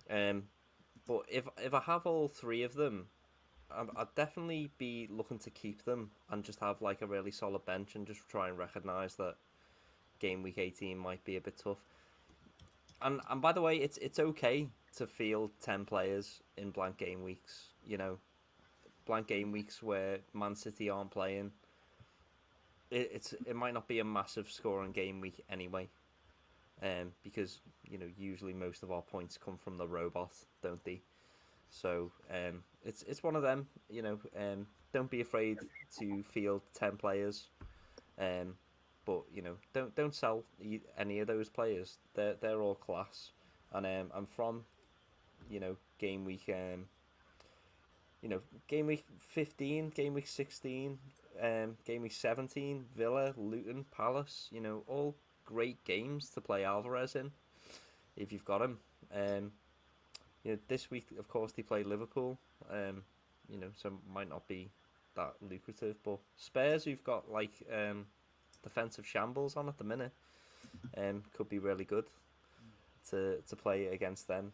But if I have all three of them, I'd definitely be looking to keep them and just have like a really solid bench and just try and recognise that game week 18 might be a bit tough. And by the way, it's okay to field 10 players in blank game weeks. blank game weeks where Man City aren't playing, it might not be a massive scoring game week anyway, because usually most of our points come from the robot, don't they? So it's one of them. Don't be afraid to field 10 players, but don't sell any of those players. They're all class, and I'm from game week game week 15, game week 16, game week 17, Villa, Luton, Palace, all great games to play Alvarez in if you've got him. This week, of course, they play Liverpool, so it might not be that lucrative, but Spurs, who've got defensive shambles on at the minute, could be really good to play against them.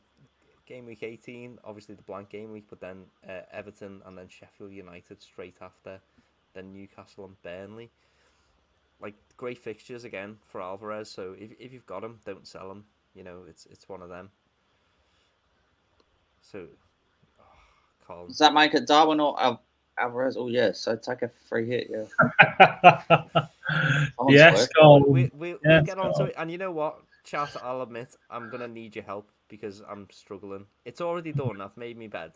Game week 18, obviously the blank game week, but then Everton and then Sheffield United straight after, then Newcastle and Burnley. Great fixtures again for Alvarez. So if you've got him, don't sell him. It's one of them. So, Colin. Does that make it Darwin or Alvarez? Oh yes, so take a free hit. Yeah. Yes, we'll get on to it. And you know what, chat? I'll admit I'm gonna need your help because I'm struggling. It's already done. I've made me bed.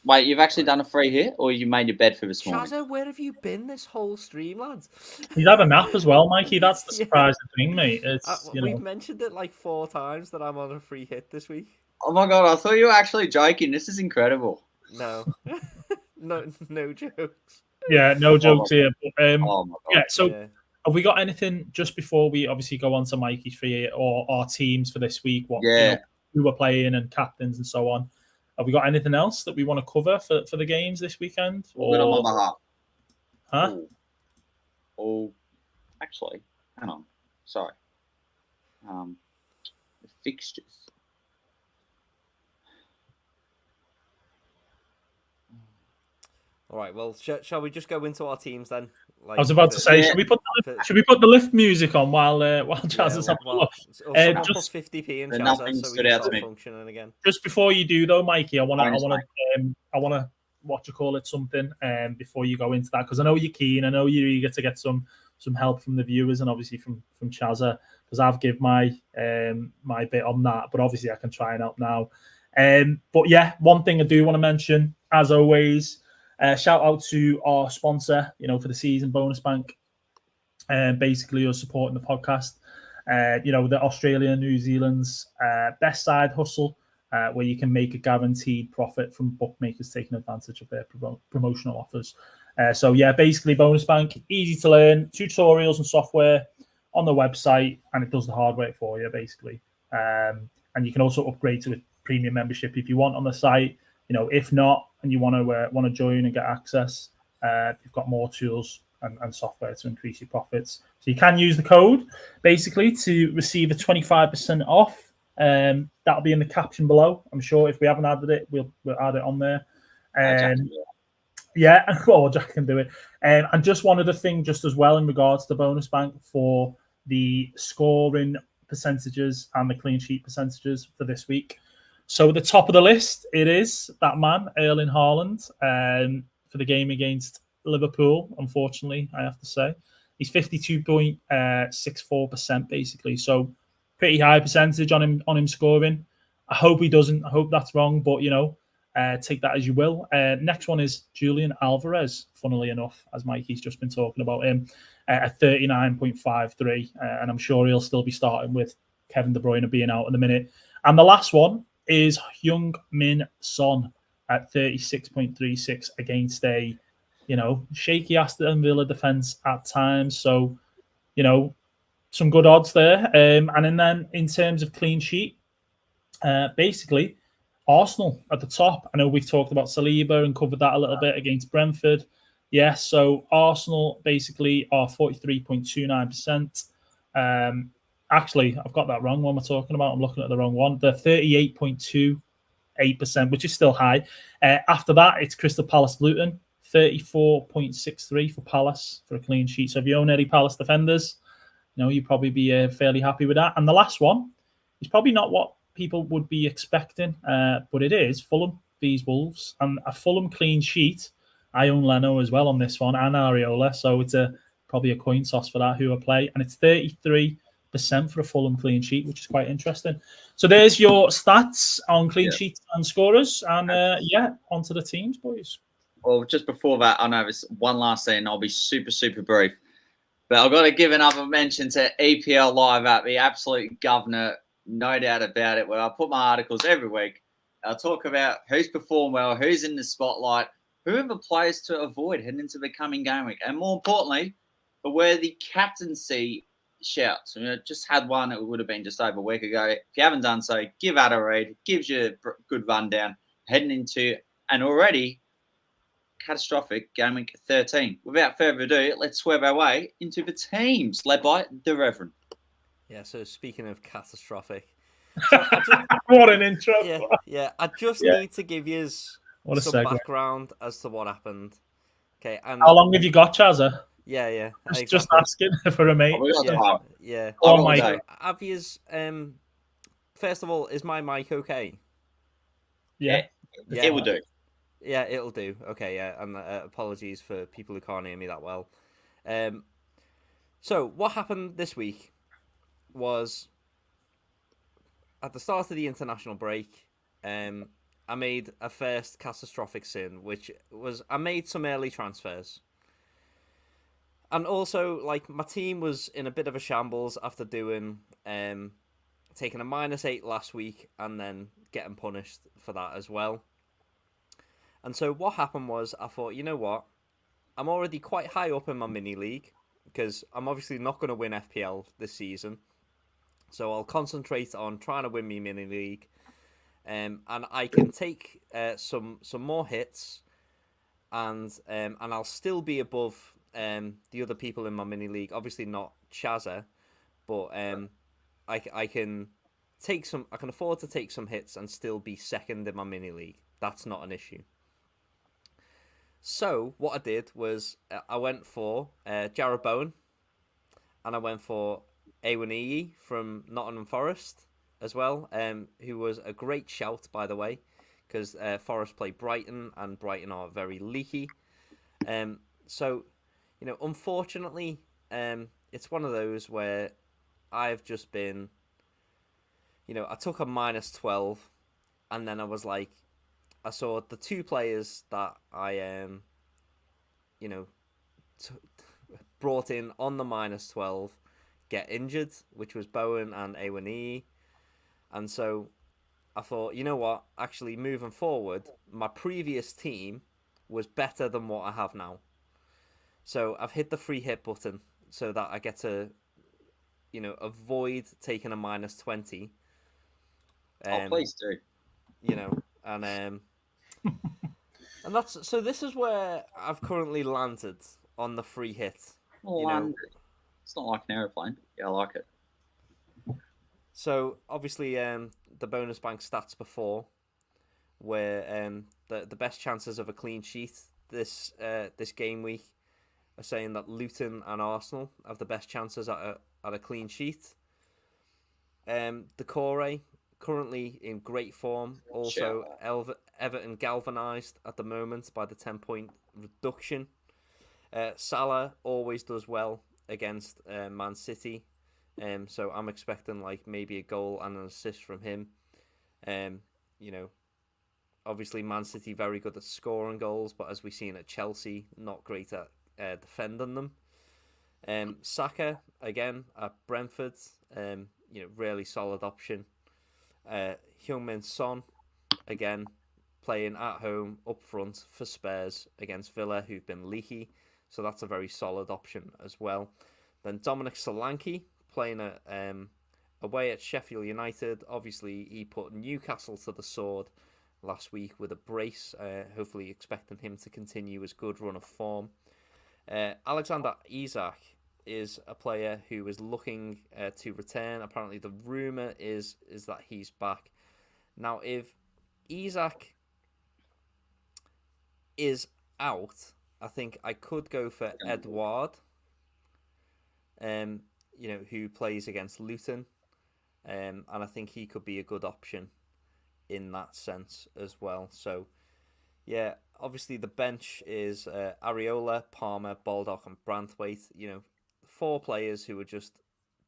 Wait, you've actually done a free hit, or you made your bed for this morning? Chazza, where have you been this whole stream, lads? He's had a nap as well, Mikey. That's the surprising thing, mate. We've mentioned it 4 times that I'm on a free hit this week. Oh my god, I thought you were actually joking. This is incredible. No, no jokes. Yeah, no jokes here. But, oh my god. Yeah, so have we got anything just before we obviously go on to Mikey's free hit or our teams for this week? What who we're playing and captains and so on. Have we got anything else that we want to cover for the games this weekend? Or... Huh? Oh, actually, hang on. Sorry. The fixtures. All right. Well, shall we just go into our teams then? I was about to say, should we put the lift music on while Chaz is having a look? Just 50p in Chaz, so we can start functioning again. Just before you do though, Mikey, I want to something before you go into that, because I know you're keen. I know you're eager to get some help from the viewers and obviously from Chazza, because I've given my my bit on that, but obviously I can try and help now. But yeah, one thing I do want to mention, as always. Shout out to our sponsor, for the season, Bonus Bank. Basically, you're supporting the podcast. The Australia and New Zealand's best side hustle, where you can make a guaranteed profit from bookmakers taking advantage of their promotional offers. So yeah, basically Bonus Bank, easy to learn, tutorials and software on the website, and it does the hard work for you, basically. And you can also upgrade to a premium membership if you want on the site. If not, and you want to join and get access, you've got more tools and software to increase your profits. So you can use the code basically to receive a 25% off. That'll be in the caption below. I'm sure if we haven't added it, we'll add it on there. Yeah, well, Jack can do it. And just one other thing, just as well in regards to Bonus Bank for the scoring percentages and the clean sheet percentages for this week. So at the top of the list, it is that man, Erling Haaland, for the game against Liverpool, unfortunately, I have to say. He's 52.64% basically. So pretty high percentage on him scoring. I hope he doesn't. I hope that's wrong, but, take that as you will. Next one is Julian Alvarez, funnily enough, as Mikey's just been talking about him, at 39.53. And I'm sure he'll still be starting with Kevin De Bruyne being out in a minute. And the last one is Heung-min Son at 36.36 against a, shaky Aston Villa defence at times. So, some good odds there. And then in terms of clean sheet, basically, Arsenal at the top. I know we've talked about Saliba and covered that a little bit against Brentford. Yes, so Arsenal basically are 43.29%. Actually, I've got that wrong. What am I talking about? I'm looking at the wrong one. They're 38.28%, which is still high. After that, it's Crystal Palace Luton, 34.63 for Palace for a clean sheet. So if you own any Palace defenders, you'd probably be fairly happy with that. And the last one is probably not what people would be expecting, but it is Fulham vs Wolves. And a Fulham clean sheet I own Leno as well on this one and Areola, so it's probably a coin toss for that who I play, and it's 33% for a Fulham clean sheet, which is quite interesting. So there's your stats on clean sheets and scorers, and onto the teams, boys. Well, just before that, I know there's one last thing. I'll be super, super brief. But I've got to give another mention to EPL Live App, the absolute governor, no doubt about it, where I put my articles every week. I'll talk about who's performed well, who's in the spotlight, who are the players to avoid heading into the coming game week, and more importantly, for where the captaincy shouts. Just had one that would have been just over a week ago. If you haven't done so, give that a read. It gives you a good rundown heading into an already catastrophic game week 13. Without further ado, let's swerve our way into the teams led by the Reverend. Yeah, so speaking of catastrophic, what an intro! Yeah. I just need to give you some segue. background as to what happened. Okay, and how long have you got, Chazza? Yeah. Just asking for a mate. Yeah. Oh my God. Have yous, first of all, is my mic okay? Yeah. It will do. Yeah, it'll do. Okay, yeah, and apologies for people who can't hear me that well. So what happened this week was at the start of the international break, I made a first catastrophic sin, which was I made some early transfers. And also, like, my team was in a bit of a shambles after doing taking a -8 last week and then getting punished for that as well. And so what happened was I thought, you know what? I'm already quite high up in my mini league because I'm obviously not going to win FPL this season. So I'll concentrate on trying to win my mini league. And I can take some more hits and I'll still be above the other people in my mini league. Obviously not Chazza, but I can afford to take some hits and still be second in my mini league. That's not an issue. So what I did was I went for Jarrod Bowen, and I went for FPL from Nottingham Forest as well, who was a great shout, by the way, because Forest play Brighton, and Brighton are very leaky. So, unfortunately, it's one of those where I've just been, I took a -12, and then I was like, I saw the two players that I, brought in on the -12 get injured, which was Bowen and FPL. And so I thought, you know what? Actually, moving forward, my previous team was better than what I have now. So I've hit the free hit button so that I get to, avoid taking a -20. Please do. And that's so. This is where I've currently landed on the free hit. It's not like an aeroplane. Yeah, I like it. So obviously, the bonus bank stats before where the best chances of a clean sheet this game week are saying that Luton and Arsenal have the best chances at a clean sheet. Decore currently in great form. Also, Everton galvanised at the moment by the 10-point reduction. Salah always does well against Man City. So I'm expecting maybe a goal and an assist from him. Obviously Man City very good at scoring goals, but as we've seen at Chelsea, not great at defending them. Saka again at Brentford, really solid option. Heung-min Son again playing at home up front for Spurs against Villa, who've been leaky, so that's a very solid option as well. Then Dominic Solanke playing away at Sheffield United. Obviously, he put Newcastle to the sword last week with a brace. Hopefully, expecting him to continue his good run of form. Alexander Isak is a player who is looking to return. Apparently, the rumour is that he's back. Now, if Isak is out, I think I could go for Edouard, who plays against Luton, and I think he could be a good option in that sense as well. So, Yeah, obviously the bench is Areola, Palmer, Baldock, and Branthwaite. 4 players who are just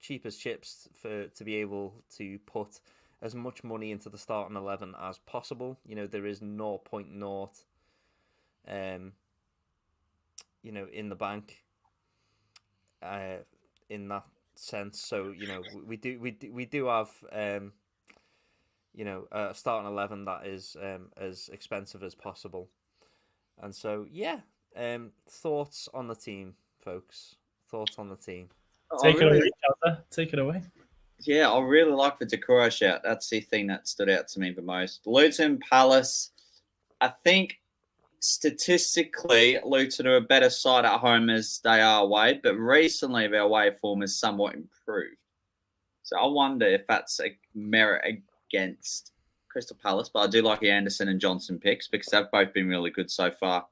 cheap as chips to be able to put as much money into the starting 11 as possible. There is 0.0, in the bank, in that sense. So we do have a starting 11 that is as expensive as possible. And so thoughts on the team, folks. Thoughts on the team. Take it away, Chelsea. Take it away. Yeah, I really like the Decore shout. That's the thing that stood out to me the most. Luton, Palace. I think statistically, Luton are a better side at home as they are away, but recently their away form has somewhat improved. So I wonder if that's a merit against Crystal Palace, but I do like the Anderson and Johnson picks because they've both been really good so far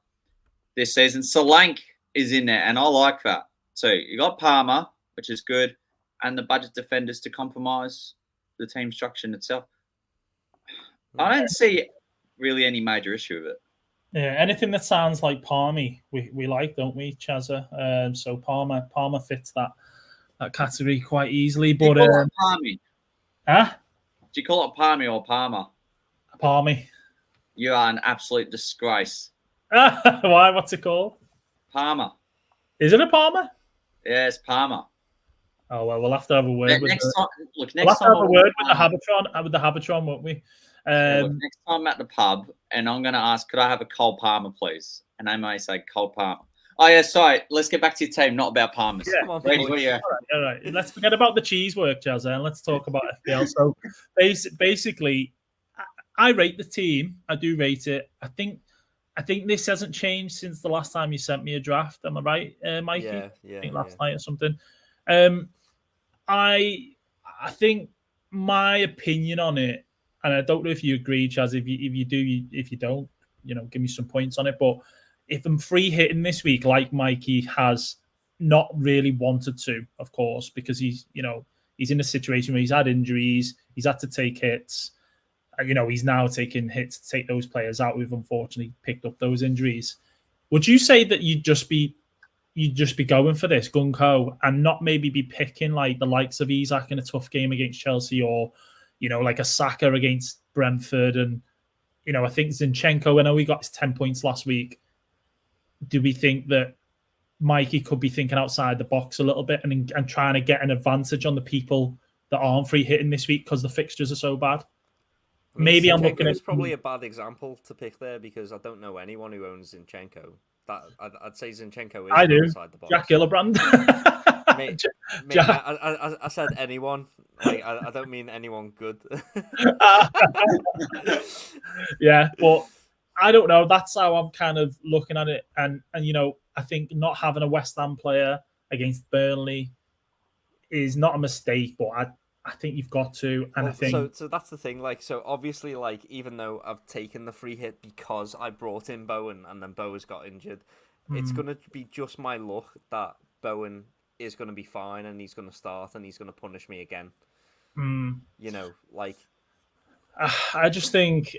this season. Solanke is in there, and I like that too. You got Palmer, which is good, and the budget defenders to compromise the team structure itself. I don't see really any major issue with it. Yeah, anything that sounds like Palmy, we like, don't we, Chazza? So Palmer fits that category quite easily. But do you call it Palmy? Huh? Do you call it Palmy or Palmer? Palmy. You are an absolute disgrace. Why? What's it called? Palmer. Is it a Palmer? Yeah, it's Palmer. Oh well, we'll have to have a word. We'll have to have a word with the Habitron, won't we? Next time I'm at the pub, and I'm going to ask, could I have a cold Palmer, please? And they may say cold Palmer. Oh yeah, sorry. Let's get back to your team, not about Palmers. Yeah. All right. Let's forget about the cheese work, Jazza, and let's talk about FPL. So basically, I rate the team. I do rate it. I think this hasn't changed since the last time you sent me a draft. Am I right, Mikey? Yeah. I think last night or something. I think my opinion on it, and I don't know if you agree, Chaz. If you do, if you don't, give me some points on it. But if I'm free hitting this week, like Mikey has not really wanted to, of course, because he's in a situation where he's had injuries, he's had to take hits. He's now taking hits to take those players out who've unfortunately picked up those injuries. Would you say that you'd just be going for this gung-ho and not maybe be picking like the likes of Isak in a tough game against Chelsea, or like a Saka against Brentford? And I think Zinchenko, I know he got his 10 points last week. Do we think that Mikey could be thinking outside the box a little bit and trying to get an advantage on the people that aren't free hitting this week because the fixtures are so bad? Maybe I'm looking at... It's probably a bad example to pick there because I don't know anyone who owns Zinchenko. I'd say Zinchenko is outside the box. Jack Gillibrand. I said anyone. Like, I don't mean anyone good. Yeah, but I don't know. That's how I'm kind of looking at it. And I think not having a West Ham player against Burnley is not a mistake, but I think you've got to. And I think so. That's the thing. Like, so obviously, like, even though I've taken the free hit because I brought in Bowen and then Bowen's got injured, it's going to be just my luck that Bowen is going to be fine and he's going to start and he's going to punish me again. I just think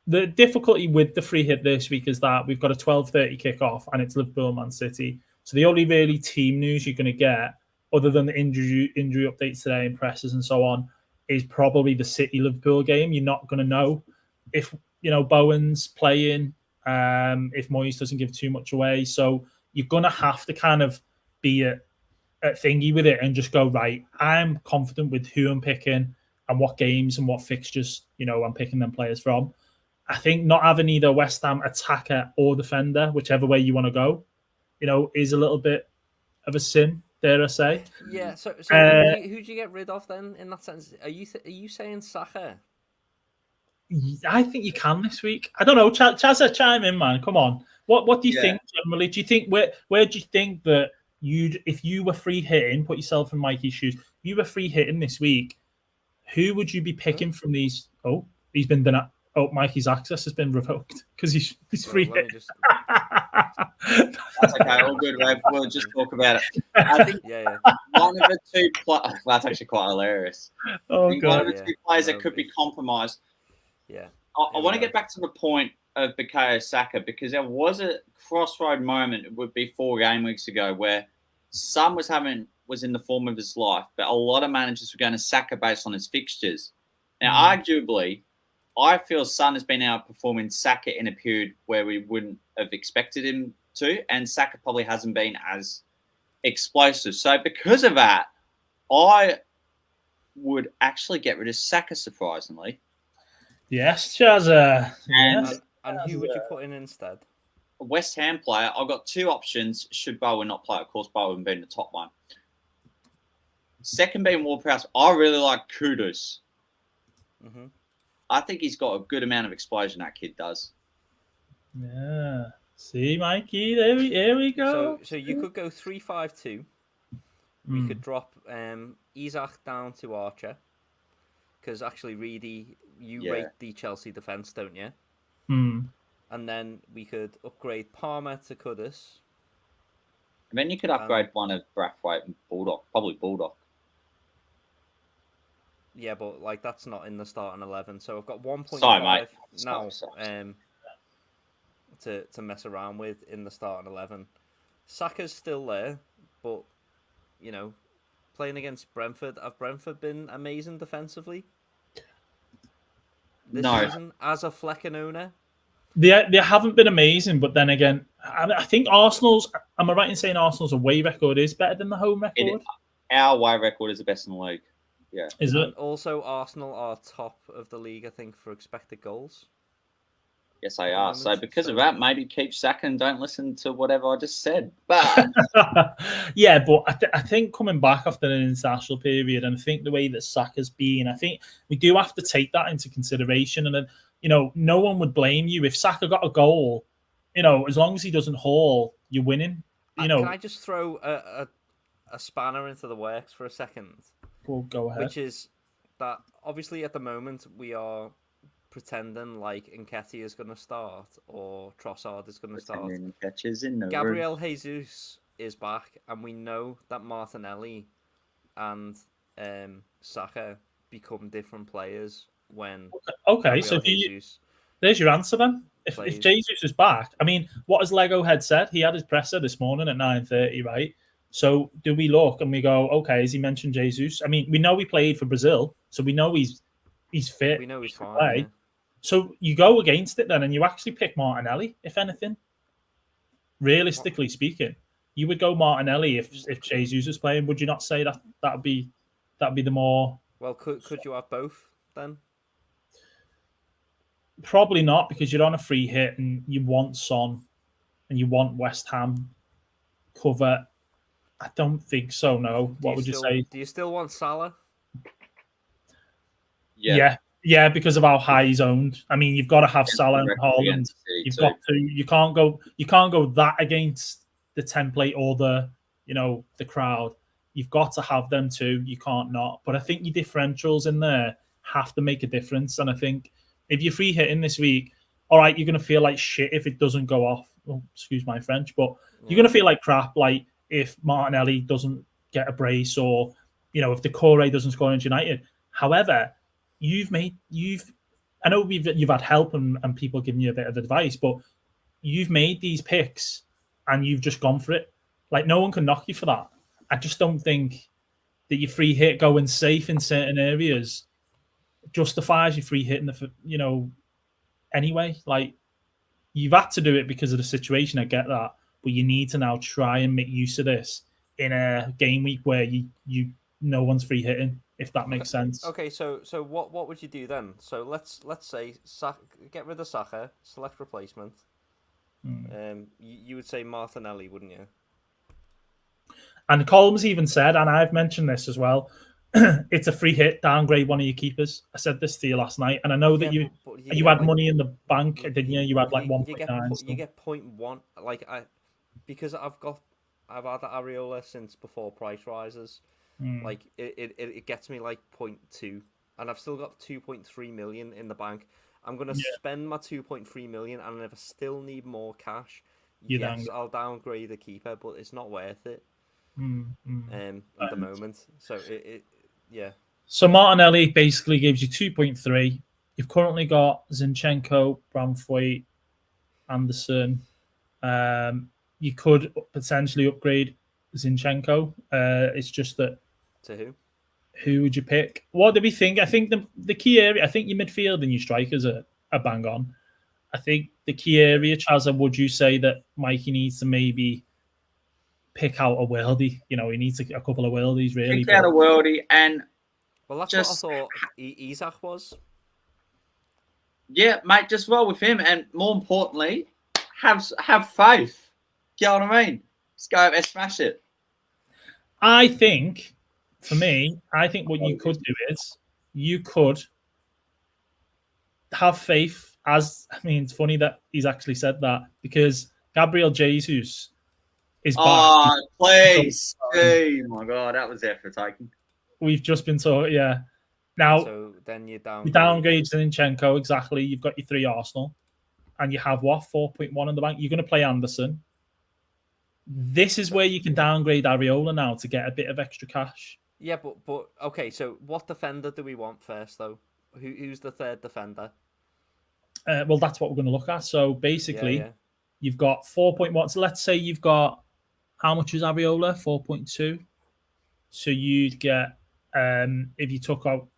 the difficulty with the free hit this week is that we've got a 12:30 kickoff and it's Liverpool Man City. So the only really team news you're going to get, other than the injury updates today and presses and so on, is probably the City Liverpool game. You're not going to know if Bowen's playing, if Moyes doesn't give too much away. So you're going to have to kind of be a thingy with it and just go, right, I'm confident with who I'm picking and what games and what fixtures I'm picking them players from. I think not having either West Ham attacker or defender, whichever way you want to go, is a little bit of a sin, dare I say. Yeah. So who do you get rid of then? In that sense, are you saying Saka? I think you can this week. I don't know. Chazza, chime in, man. Come on. What do you think generally? Do you think where do you think that if you were free hitting, put yourself in Mikey's shoes, if you were free hitting this week, who would you be picking from these? Oh, he's been done. Oh, Mikey's access has been revoked because he's free hit. That's okay, all good, Rev. We'll just talk about it. I think one of the two that's actually quite hilarious. Oh, God. One of the two players that could be compromised. Yeah. I want to get back to the point of Bukayo Saka because there was a crossroad moment. It would be 4 game weeks ago where Son was in the form of his life, but a lot of managers were going to Saka based on his fixtures. Now, arguably, I feel Son has been outperforming Saka in a period where we wouldn't have expected him to, and Saka probably hasn't been as explosive. So because of that, I would actually get rid of Saka, surprisingly. Yes, Chazza. And who would you put in instead? A West Ham player. I've got 2 options should Bowen not play. Of course, Bowen being the top one. Second being Ward-Prowse. I really like Kudus. Mm-hmm. I think he's got a good amount of explosion, that kid does. Yeah. See, Mikey, there we go. So you could go 3-5-2. We could drop Isak down to Archer. Because actually, Reedy, you rate the Chelsea defence, don't you? And then we could upgrade Palmer to Kudus. And then you could upgrade one of Brathwaite and Bulldog. Probably Bulldog. Yeah, but like that's not in the starting 11. So I've got 1.5 now to mess around with in the starting 11. Saka's still there, but you know, playing against Brentford, have Brentford been amazing defensively this season as a Flecken owner? They haven't been amazing, but then again, I think Arsenal's. Am I right in saying Arsenal's away record is better than the home record? Our away record is the best in the league. Yeah. Is it? Also, Arsenal are top of the league, I think, for expected goals. Yes, they are. So because of that, maybe keep Saka and don't listen to whatever I just said. But yeah, but I think coming back after an international period, and I think the way that Saka's been, I think we do have to take that into consideration. And then, you know, no one would blame you if Saka got a goal. You know, as long as he doesn't haul, you're winning. You know. Can I just throw a spanner into the works for a second? Well, go ahead. Which is that obviously at the moment we are pretending like Nketiah is going to start or Trossard is going to start. Gabriel Jesus is back, and we know that Martinelli and Saka become different players when. Okay, so there's your answer then. If Jesus is back, I mean, what has Lego Head said? He had his presser this morning at 9:30, right? So do we look and we go, okay, has he mentioned Jesus? I mean, we know he played for Brazil, so we know he's fit. We know he's fine. Yeah. So you go against it then, and you actually pick Martinelli, if anything. Realistically speaking, you would go Martinelli if Jesus is playing. Would you not say that'd be the more? Well, could you have both then? Probably not, because you're on a free hit and you want Son and you want West Ham cover. I don't think so, no. What would you say? Do you still want Salah? Yeah, because of how high he's owned. I mean, you've got to have Salah and Haaland. You've got to. You can't go that against the template or the crowd. You've got to have them too. You can't not. But I think your differentials in there have to make a difference. And I think if you're free hitting this week, all right, you're going to feel like shit if it doesn't go off. Oh, excuse my French, but you're going to feel like crap. Like if Martinelli doesn't get a brace, or if Decore doesn't score against United. However, you've I know you've had help and people giving you a bit of advice, but you've made these picks and you've just gone for it. Like, no one can knock you for that. I just don't think that your free hit going safe in certain areas justifies your free hit in the anyway. Like, you've had to do it because of the situation. I get that, but you need to now try and make use of this in a game week where you no one's free hitting, if that makes sense. Okay, so what would you do then? So let's say get rid of Saka, select replacement. You would say Martinelli, wouldn't you? And Colm's even said, and I've mentioned this as well, it's a free hit, downgrade one of your keepers. I said this to you last night, and I know that you had money in the bank, didn't you? You had like 1.9. You get 0.1. Like because I've had Areola since before price rises. Like it gets me like 0.2, and I've still got 2.3 million in the bank. I'm gonna spend my 2.3 million, and if I still need more cash, I'll downgrade the keeper, but it's not worth it. At the moment. So yeah. So Martinelli basically gives you 2.3. You've currently got Zinchenko, Brathwaite, Anderson. You could potentially upgrade Zinchenko. It's just that. To who? Who would you pick? What do we think? I think the key area, I think your midfield and your strikers are bang on. I think the key area, Chazza, would you say that Mikey needs to maybe pick out a worldie? You know, he needs a couple of worldies, really. Pick out a worldie, and well, that's just what I thought Isaac was. Yeah, mate, just roll with him, and more importantly, have faith. You know what I mean? Just go over and smash it. I think, for me, what you could do is you could have faith. It's funny that he's actually said that, because Gabriel Jesus is back. Oh, please. Oh, my God, that was effort taking. We've just been talking, yeah. Now, so then you downgrade Zinchenko, exactly. You've got your 3 Arsenal, and you have 4.1 in the bank. You're going to play Anderson. This is where you can downgrade Areola now to get a bit of extra cash. Yeah, but okay. So what defender do we want first, though? Who's the third defender? Well, that's what we're going to look at. So basically, you've got 4.1. So let's say you've got, how much is Areola? 4.2. So you'd get, if you took out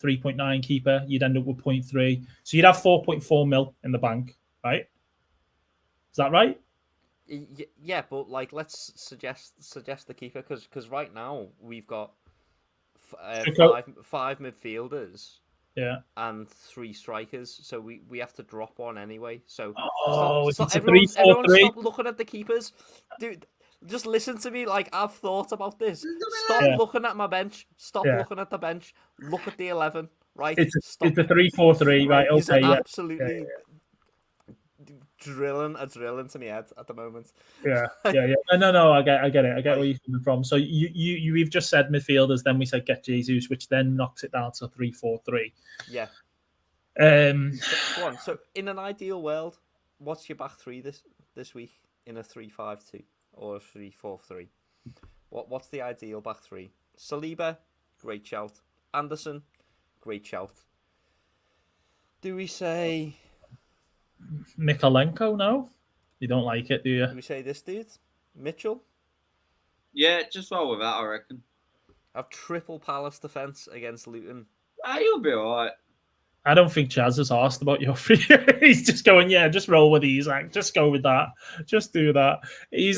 3.9 keeper, you'd end up with 0.3. So you'd have 4.4 mil in the bank, right? Is that right? Yeah, but like, let's suggest the keeper, because right now we've got five midfielders, and 3 strikers. So we have to drop one anyway. So everyone stop looking at the keepers, dude. Just listen to me. Like, I've thought about this. Stop looking at my bench. Stop looking at the bench. Look at the 11. Right? It's a 3-4-3. Right? Okay. Absolutely. Drilling to my head at the moment. Yeah. No. I get it. I get where you're coming from. So we've just said midfielders, then we said get Jesus, which then knocks it down to 3-4-3. Yeah. So in an ideal world, what's your back 3 this week in a 3-5-2 or a 3-4-3? What's the ideal back 3? Saliba, great shout. Anderson, great shout. Do we say Mikalenko? No, you don't like it, do you? Do we say this dude, Mitchell? Yeah, just roll with that, I reckon. Have triple Palace defense against Luton. You'll be all right. I don't think Chaz has asked about your free. He's just going, just roll with these. Like, just go with that. Just do that. He's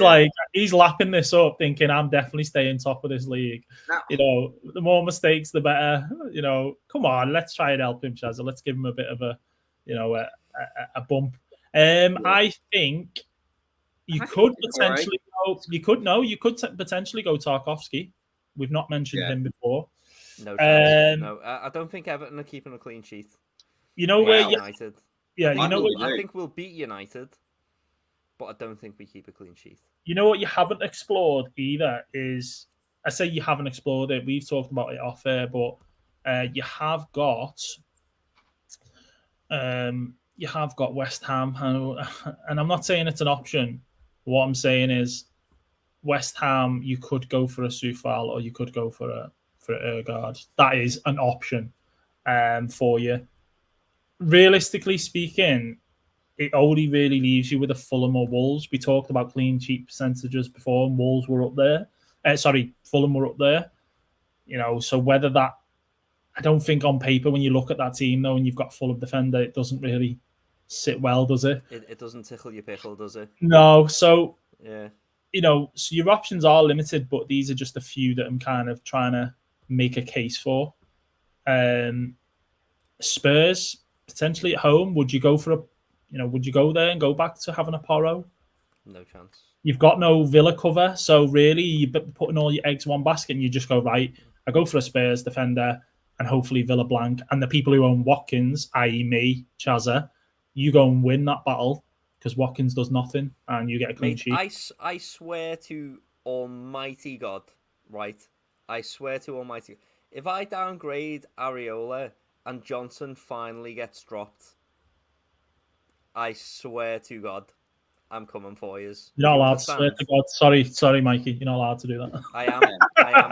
he's lapping this up, thinking I'm definitely staying top of this league. No. You know, the more mistakes, the better. You know, come on, let's try and help him, Chaz. Let's give him a bit of a bump. I think you could potentially go. You could potentially go Tarkowski. We've not mentioned him before. No, no. I don't think Everton are keeping a clean sheet. You know where United. Yeah, I think we'll beat United, but I don't think we keep a clean sheet. You know what you haven't explored either is, I say you haven't explored it. We've talked about it off air, but you have got West Ham, and I'm not saying it's an option. What I'm saying is, West Ham, you could go for a Soufal or you could go for Ergaard. That is an option for you. Realistically speaking, it only really leaves you with a Fulham or Wolves. We talked about clean sheet percentages before, and Wolves were up there. Fulham were up there. You know, so whether that, I don't think on paper when you look at that team though, and you've got Fulham defender, it doesn't really sit well, does it? It doesn't tickle your pickle, does it? No. So yeah, you know, so your options are limited, but these are just a few that I'm kind of trying to make a case for. Spurs potentially at home. Would you go for would you go there and go back to having a Porro? No chance. You've got no Villa cover, so really you're putting all your eggs in one basket, and you just go, right, I go for a Spurs defender and hopefully Villa blank, and the people who own Watkins, i.e. me, Chazza, you go and win that battle because Watkins does nothing and you get a clean sheet. I swear to Almighty God, right? I swear to Almighty God, if I downgrade Areola and Johnson finally gets dropped, I swear to God, I'm coming for you. You're not allowed to swear to God. Sorry, Mikey. You're not allowed to do that. I am.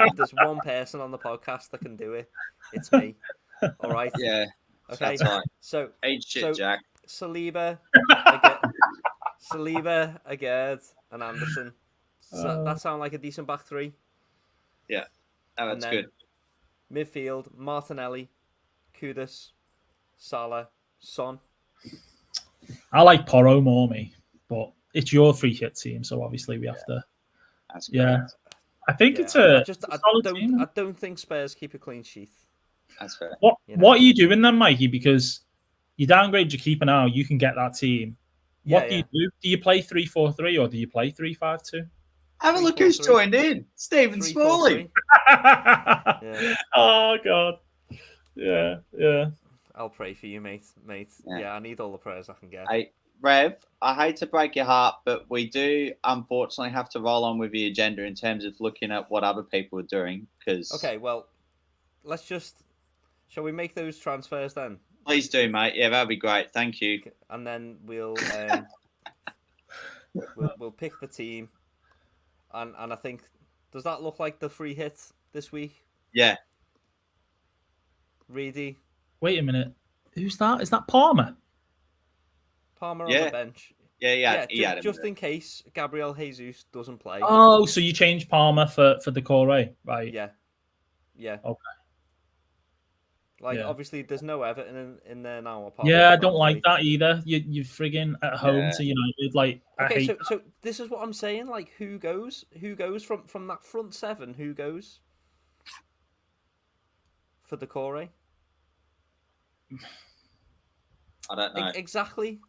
If there's one person on the podcast that can do it, it's me. All right? Yeah. Okay. That's right. So, Jack. Saliba Saliba, Agard, and Anderson. So that sound like a decent back three. Yeah, that's good. Midfield: Martinelli, Kudus, Salah, Son. I like Porro more, me, but it's your free hit team, so obviously we have to. That's I think it's a solid team. I don't think Spurs keep a clean sheet. That's fair. What are you doing then, Mikey? Because you downgrade your keeper now, you can get that team. What do you do? Do you play 3-4-3 or do you play 3-5-2? Have a look who's joined in. Stephen Smalley. Oh, God. Yeah. I'll pray for you, mate. Yeah, I need all the prayers I can get. Hey, Rev, I hate to break your heart, but we do unfortunately have to roll on with the agenda in terms of looking at what other people are doing. Okay, well, shall we make those transfers then? Please do, mate. Yeah, that'd be great. Thank you. And then we'll pick the team. And I think, does that look like the free hit this week? Yeah. Reedy. Wait a minute. Who's that? Is that Palmer? Palmer on the bench. Yeah. Just in case Gabriel Jesus doesn't play. Oh, so you changed Palmer for Decore, right? Yeah. Okay. Obviously, there's no Everton in there now. I don't like that either. You're frigging at home to United. So this is what I'm saying. Like, who goes from that front seven? Who goes for Decore? I don't know. Exactly.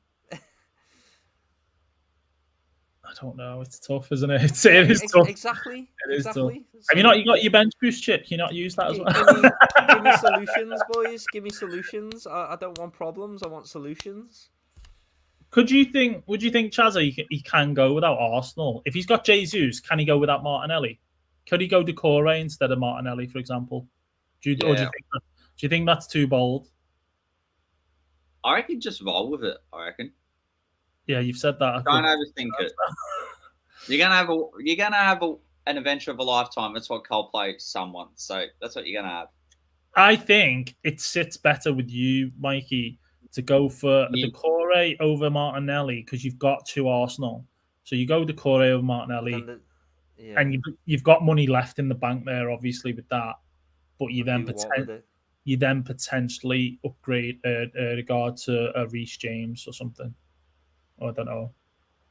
I don't know. It's tough, isn't it? It is tough. Exactly. It is exactly. tough. Have you not got your bench boost chip? Can you not use that as well? Give me solutions, boys. Give me solutions. I don't want problems. I want solutions. Would you think Chazza he can go without Arsenal? If he's got Jesus, can he go without Martinelli? Could he go Decore instead of Martinelli, for example? Or do you think that's too bold? I reckon just roll with it. I reckon. Yeah, you've said that. Don't overthink it. You're gonna have an adventure of a lifetime. That's what Coldplay someone. So that's what you're gonna have. I think it sits better with you, Mikey, to go for Decore over Martinelli because you've got two Arsenal. So you go Decore over Martinelli, and you've got money left in the bank there, obviously with that. But you then potentially upgrade regard to a Reece James or something. I don't know.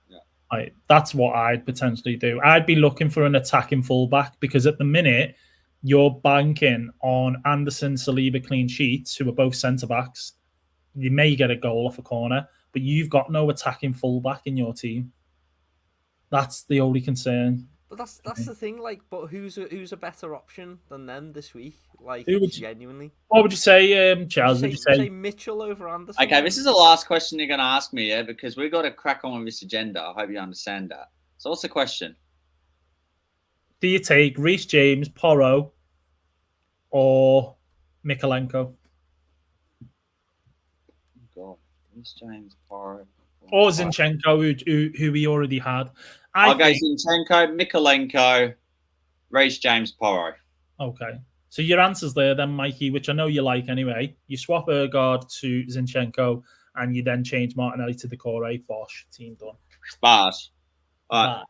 Yeah. That's what I'd potentially do. I'd be looking for an attacking fullback because at the minute you're banking on Anderson, Saliba clean sheets, who are both centre backs. You may get a goal off a corner, but you've got no attacking fullback in your team. That's the only concern. But that's the thing. Like, but who's a better option than them this week? Like, genuinely. What would you say, Charles? Would you say Mitchell over Anderson? Okay, this is the last question you're going to ask me, yeah, because we've got to crack on with this agenda. I hope you understand that. So, what's the question? Do you take Reece James, Porro, or Mikalenko? God, Reece James, Porro, or Zinchenko, who we already had. I'll go Zinchenko, Mikalenko, Reece James, Porro. Okay. So your answer's there then, Mikey, which I know you like anyway. You swap Ergaard to Zinchenko and you then change Martinelli to Decore. Bosh. Team done. Bosh. All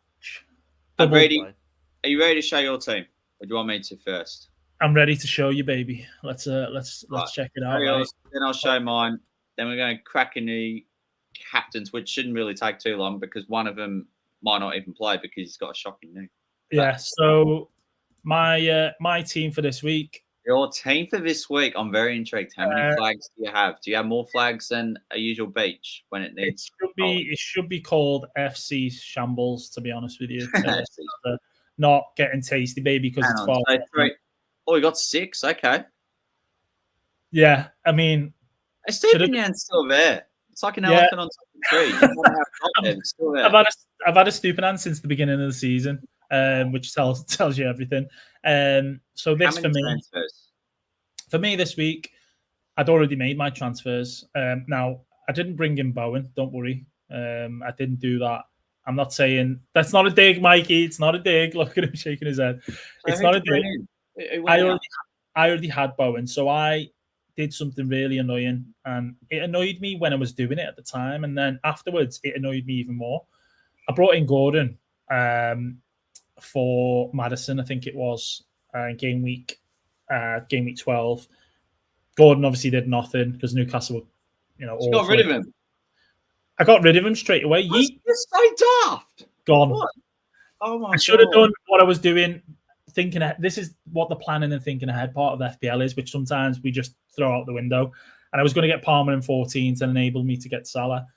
right. Ready. Are you ready to show your team? Or do you want me to first? I'm ready to show you, baby. Let's check it out. Right. Then I'll show mine. Then we're going to crack in the captains, which shouldn't really take too long because one of them might not even play because he's got a shocking knee. Yeah, so my team for this week. Your team for this week. I'm very intrigued. How many flags do you have? Do you have more flags than a usual beach when it needs? It should be called FC Shambles, to be honest with you. Not getting tasty, baby, because it's far. Oh, we got 6. Okay. Yeah, I mean, Estupiñán's still there. It's like an elephant on top of the tree. It's still there. I've had a Estupiñán since the beginning of the season, which tells you everything. So this for me this week, I'd already made my transfers. Now I didn't bring in Bowen. Don't worry, I didn't do that. I'm not saying that's not a dig, Mikey. It's not a dig. Look at him shaking his head. It's not a dig. I already had Bowen, so did something really annoying, and it annoyed me when I was doing it at the time, and then afterwards it annoyed me even more. I brought in Gordon for Madison, I think it was game week 12. Gordon obviously did nothing because Newcastle were, You got rid of him. I got rid of him straight away. You're so daft. Gone. What? Oh my God. I should have done what I was doing, thinking this is what the planning and thinking ahead part of FPL is, which sometimes we just throw out the window. And I was going to get Palmer in 14 to enable me to get Salah.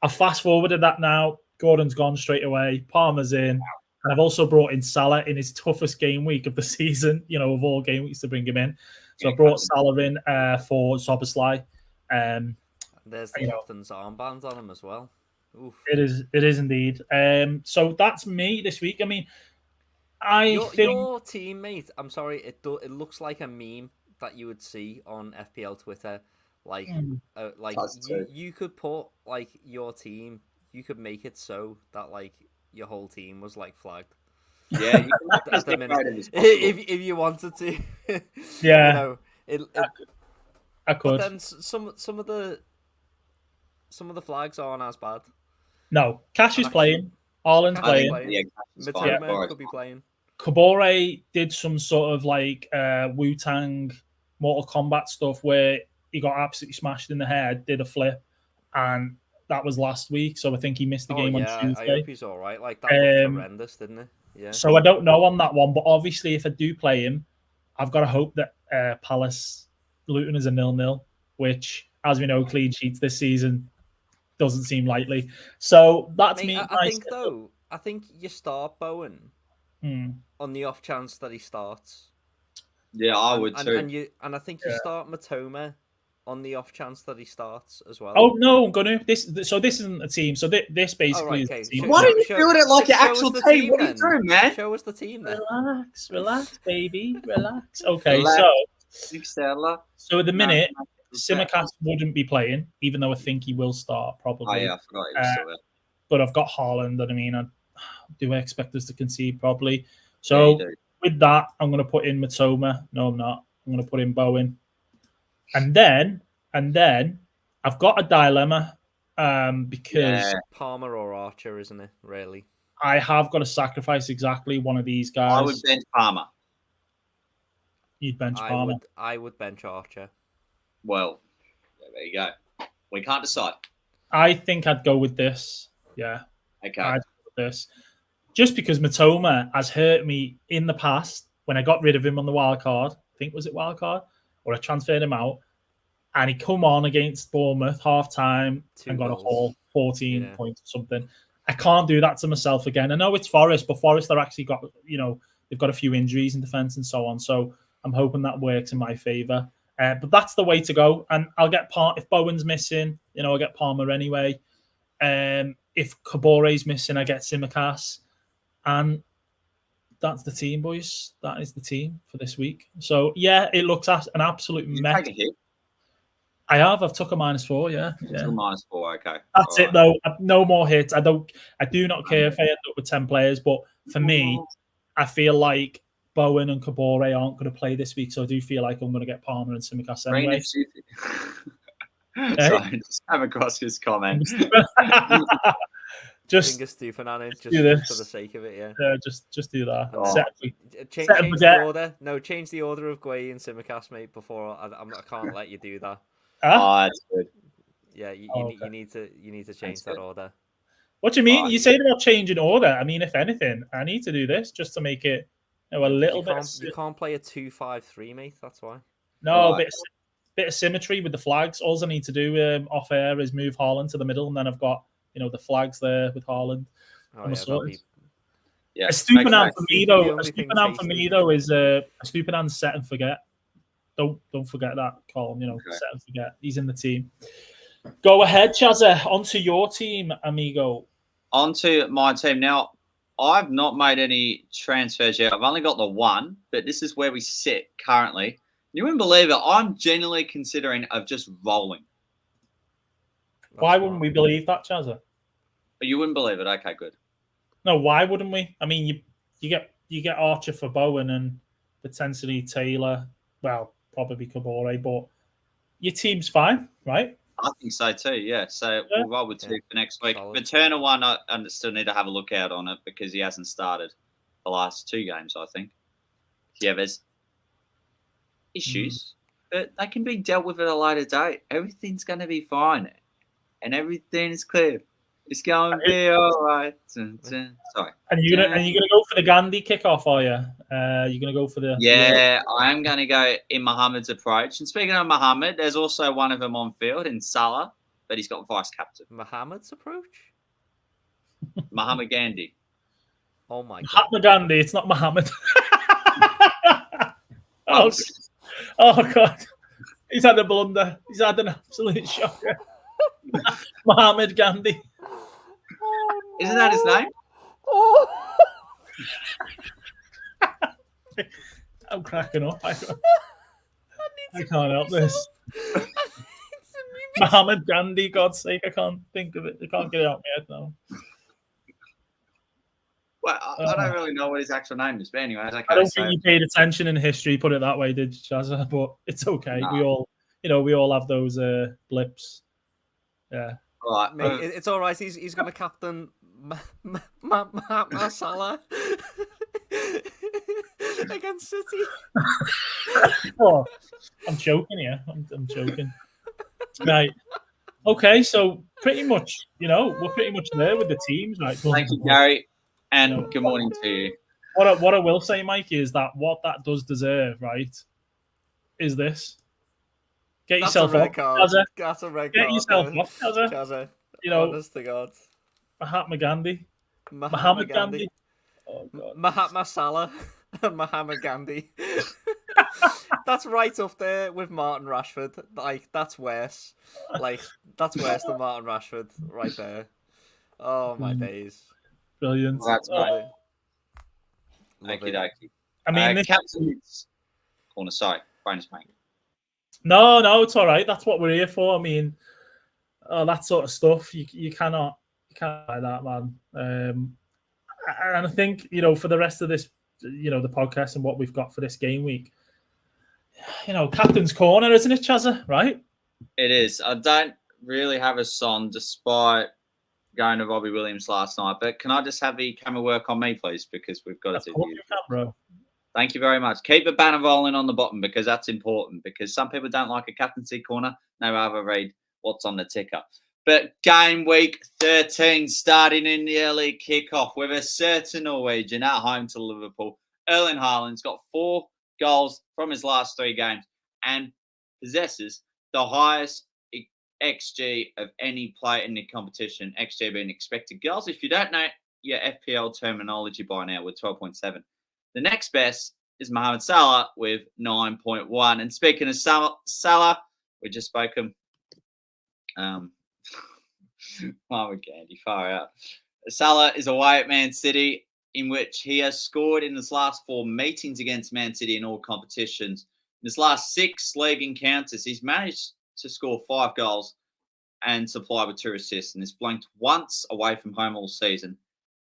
I've fast forwarded that now. Gordon's gone straight away. Palmer's in. And I've also brought in Salah in his toughest game week of the season, of all game weeks to bring him in. So I brought Salah in for Soboslai. There's the captain's armband on him as well. Oof. It is indeed. So that's me this week. I mean, your teammate. I'm sorry, it looks like a meme that you would see on FPL Twitter. Like you could put like your team. You could make it so that like your whole team was like flagged. Yeah, you can at the minute, if you wanted to. Yeah, I could. But then some of the flags aren't as bad. No, Cash is playing. Haaland's playing. Matoma could be playing. Kabore did some sort of like Wu-Tang Mortal Kombat stuff where he got absolutely smashed in the head, did a flip, and that was last week. So I think he missed the game on Tuesday. I hope he's all right. Like that looked horrendous, didn't it? Yeah. So I don't know on that one, but obviously if I do play him, I've got to hope that Palace Luton is a 0-0, which, as we know, clean sheets this season doesn't seem likely. So that's me. I think you start Bowen on the off chance that he starts. Yeah, I would too. And I think you start Matoma on the off chance that he starts as well. Oh no, I'm gonna this isn't a team. So this basically is a team. Why don't you build it like an actual team? What are you doing, man? Show us the team then. Relax, baby, relax. Okay, so at the minute, Simicast wouldn't be playing, even though I think he will start probably. Oh yeah, I forgot he was still there. But I've got Haaland, and I mean, do I expect us to concede probably? So with that, I'm going to put in Matoma. No, I'm not. I'm going to put in Bowen. And then I've got a dilemma because Palmer or Archer, isn't it? Really, I have got to sacrifice exactly one of these guys. I would bench Palmer. You'd bench Palmer. I would bench Archer. Well, there you go. We can't decide. I think I'd go with this. Yeah. Okay. I'd go with this. Just because Matoma has hurt me in the past when I got rid of him on the wild card. I think was it wild card? Or I transferred him out, and he come on against Bournemouth half-time and got a whole 14 points or something. I can't do that to myself again. I know it's Forest, but Forest are actually got, they've got a few injuries in defence and so on. So I'm hoping that works in my favour. But that's the way to go. And I'll get if Bowen's missing, I'll get Palmer anyway. If Kabore's missing, I get Simicast. And that's the team, boys. That is the team for this week. So, yeah, it looks an absolute mess. I have. I've took a -4, yeah. Took a -4, okay. That's it, though. No more hits. I do not care if I end up with 10 players, but for me, I feel like Bowen and Kabore aren't going to play this week, so I do feel like I'm going to get Palmer and Simicast anyway. Sorry, just have across his comment. Just do this for the sake of it, yeah. Just do that. Change the order. No, change the order of Guay and Simicast, mate. Before I can't let you do that. Oh, that's good. Yeah, you need to change that order. What do you mean? You say about changing order. I mean, if anything, I need to do this just to make it a little bit. You can't play a 2-5-3, mate. That's why. No, a bit of symmetry with the flags. All I need to do off air is move Haaland to the middle, and then I've got the flags there with Haaland. Yeah, a Stupinan for me though. A Stupinan for me though is a Stupinan set and forget. Don't forget that, Colin. Set and forget. He's in the team. Go ahead, Chazza. Onto your team, amigo. Onto my team now. I've not made any transfers yet. I've only got the one, but this is where we sit currently. You wouldn't believe it. I'm genuinely considering of just rolling. Why wouldn't we believe that, Chazza? You wouldn't believe it. Okay, good. No, why wouldn't we? I mean, you get Archer for Bowen and potentially Taylor. Well, probably Kabore, but your team's fine, right? I think so too, yeah. So we'll roll with 2 for next week. Solid. The Turner one, I still need to have a look out on it because he hasn't started the last 2 games, I think. Yeah, there's issues, but they can be dealt with at a later date. Everything's going to be fine, and everything is clear. It's going to be all right. Sorry. And you're gonna go for the Gandhi kickoff, are you? You're gonna go for the I am going to go in Mohammed's approach. And speaking of Mohammed, there's also one of them on field in Salah, but he's got vice captain. Mohammed's approach? Mohammed Gandhi. Oh my god. Mahatma Gandhi. It's not Mohammed. oh god, he's had a blunder. He's had an absolute shocker. Mohammed Gandhi. Isn't that his name? I'm cracking up. I can't help this. Mohammed Gandhi, God's sake, I can't think of it. I can't get it out of my head now. Well, I don't really know what his actual name is, but anyway, okay, I don't think you paid attention in history, put it that way, did you, Chazza? But it's okay. No. We all have those blips. Yeah. Right. Mate, it's all right. He's going to captain Salah against City. Oh, I'm joking here. I'm joking. Right. Okay, so pretty much, we're pretty much there with the teams, right? Thank you, Gary, and good morning to you. What I will say, Mike, is that what that does deserve, right, is this. Get yourself off, Chazza. That's a red Get card. yourself off, Chazza. Honest to God. Mahatma Gandhi. Muhammad Gandhi. Oh, God. Mahatma Salah and Muhammad Gandhi. That's right up there with Martin Rashford. Like, that's worse. That's worse than Martin Rashford right there. Oh, my days. Brilliant. That's right. Thank you, Dokie. I mean, Captain's corner. Sorry, bonus mate. No, it's all right. That's what we're here for. I mean, that sort of stuff. You can't like that, man. And I think for the rest of this, the podcast and what we've got for this game week, captain's corner, isn't it, Chazza? Right? It is. I don't really have a son, despite going to Robbie Williams last night. But can I just have the camera work on me, please? Because we've got to do you can, bro. Thank you very much. Keep the banner rolling on the bottom because that's important. Because some people don't like a captaincy corner. They rather read what's on the ticker. But game week 13 starting in the early kickoff with a certain Norwegian at home to Liverpool. Erling Haaland's got 4 goals from his last 3 games and possesses the highest XG of any player in the competition. XG being expected goals. If you don't know your FPL terminology by now, with 12.7. The next best is Mohamed Salah with 9.1. And speaking of Salah, we just spoke him. Mohamed Gandhi, far out. Salah is away at Man City, in which he has scored in his last 4 meetings against Man City in all competitions. In his last 6 league encounters, he's managed to score 5 goals and supply with 2 assists, and is blanked once away from home all season.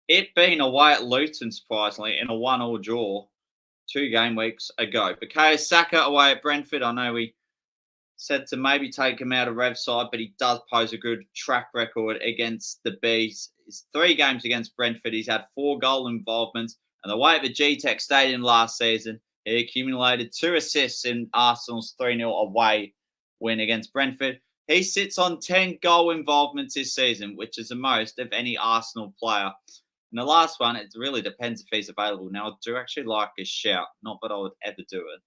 It being away at Luton, surprisingly, in a 1-1 draw 2 game weeks ago. Bukayo Saka away at Brentford. I know we said to maybe take him out of Rev's side, but he does pose a good track record against the Bees. It's 3 games against Brentford. He's had 4 goal involvements. And away at the G-Tech Stadium last season, he accumulated 2 assists in Arsenal's 3-0 away win against Brentford. He sits on 10 goal involvements this season, which is the most of any Arsenal player. And the last one, it really depends if he's available. Now, I do actually like his shout. Not that I would ever do it.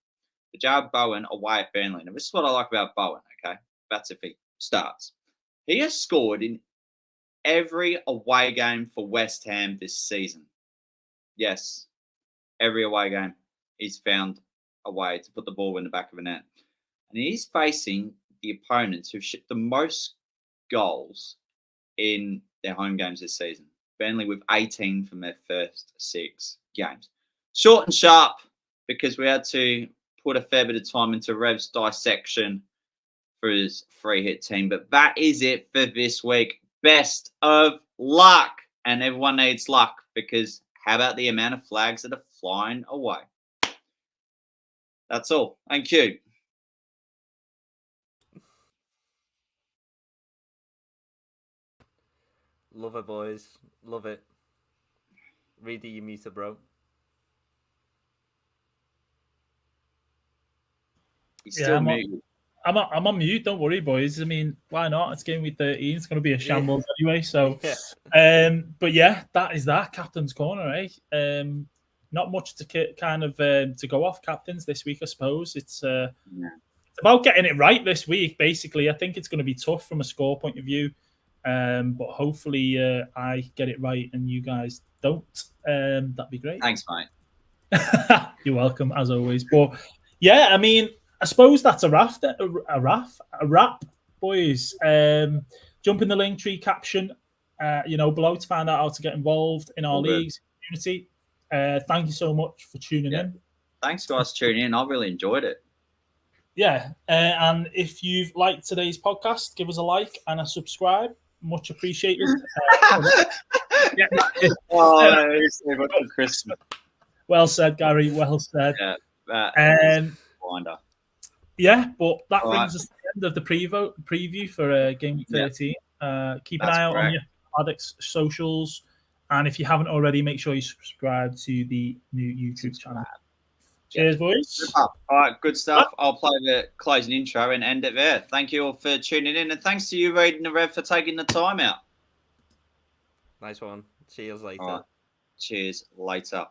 But Jared Bowen away at Burnley. Now, this is what I like about Bowen, okay? That's if he starts. He has scored in every away game for West Ham this season. Yes, every away game he's found a way to put the ball in the back of the net. And he's facing the opponents who've shipped the most goals in their home games this season. Burnley with 18 from their first 6 games. Short and sharp, because we had to put a fair bit of time into Rev's dissection for his free hit team. But that is it for this week. Best of luck. And everyone needs luck, because how about the amount of flags that are flying away? That's all. Thank you. Love it, boys. Love it. Reedy, you muted, bro. He's still muted. I'm on mute. Don't worry, boys. I mean, why not? It's game week 13. It's going to be a shambles anyway. So, but yeah, that is that captain's corner, eh? Not much to kind of to go off captains this week, I suppose. It's about getting it right this week. Basically, I think it's going to be tough from a score point of view, but hopefully I get it right and you guys don't. That'd be great. Thanks, mate. You're welcome, as always. But yeah, I mean, I suppose that's a wrap, boys. Jump in the Linktree caption, below to find out how to get involved in our leagues community. Thank you so much for tuning in. Thanks guys for tuning in. I really enjoyed it. Yeah, and if you've liked today's podcast, give us a like and a subscribe. Much appreciated. Christmas. Well said, Gary. Well said. Yeah, but that brings us to the end of the preview for Game Week 13. Keep an eye out on your Addicts socials. And if you haven't already, make sure you subscribe to the new YouTube channel. Cheers, boys. All right, good stuff. I'll play the closing intro and end it there. Thank you all for tuning in. And thanks to you, Reed and the Rev, for taking the time out. Nice one. Cheers later. Cheers later.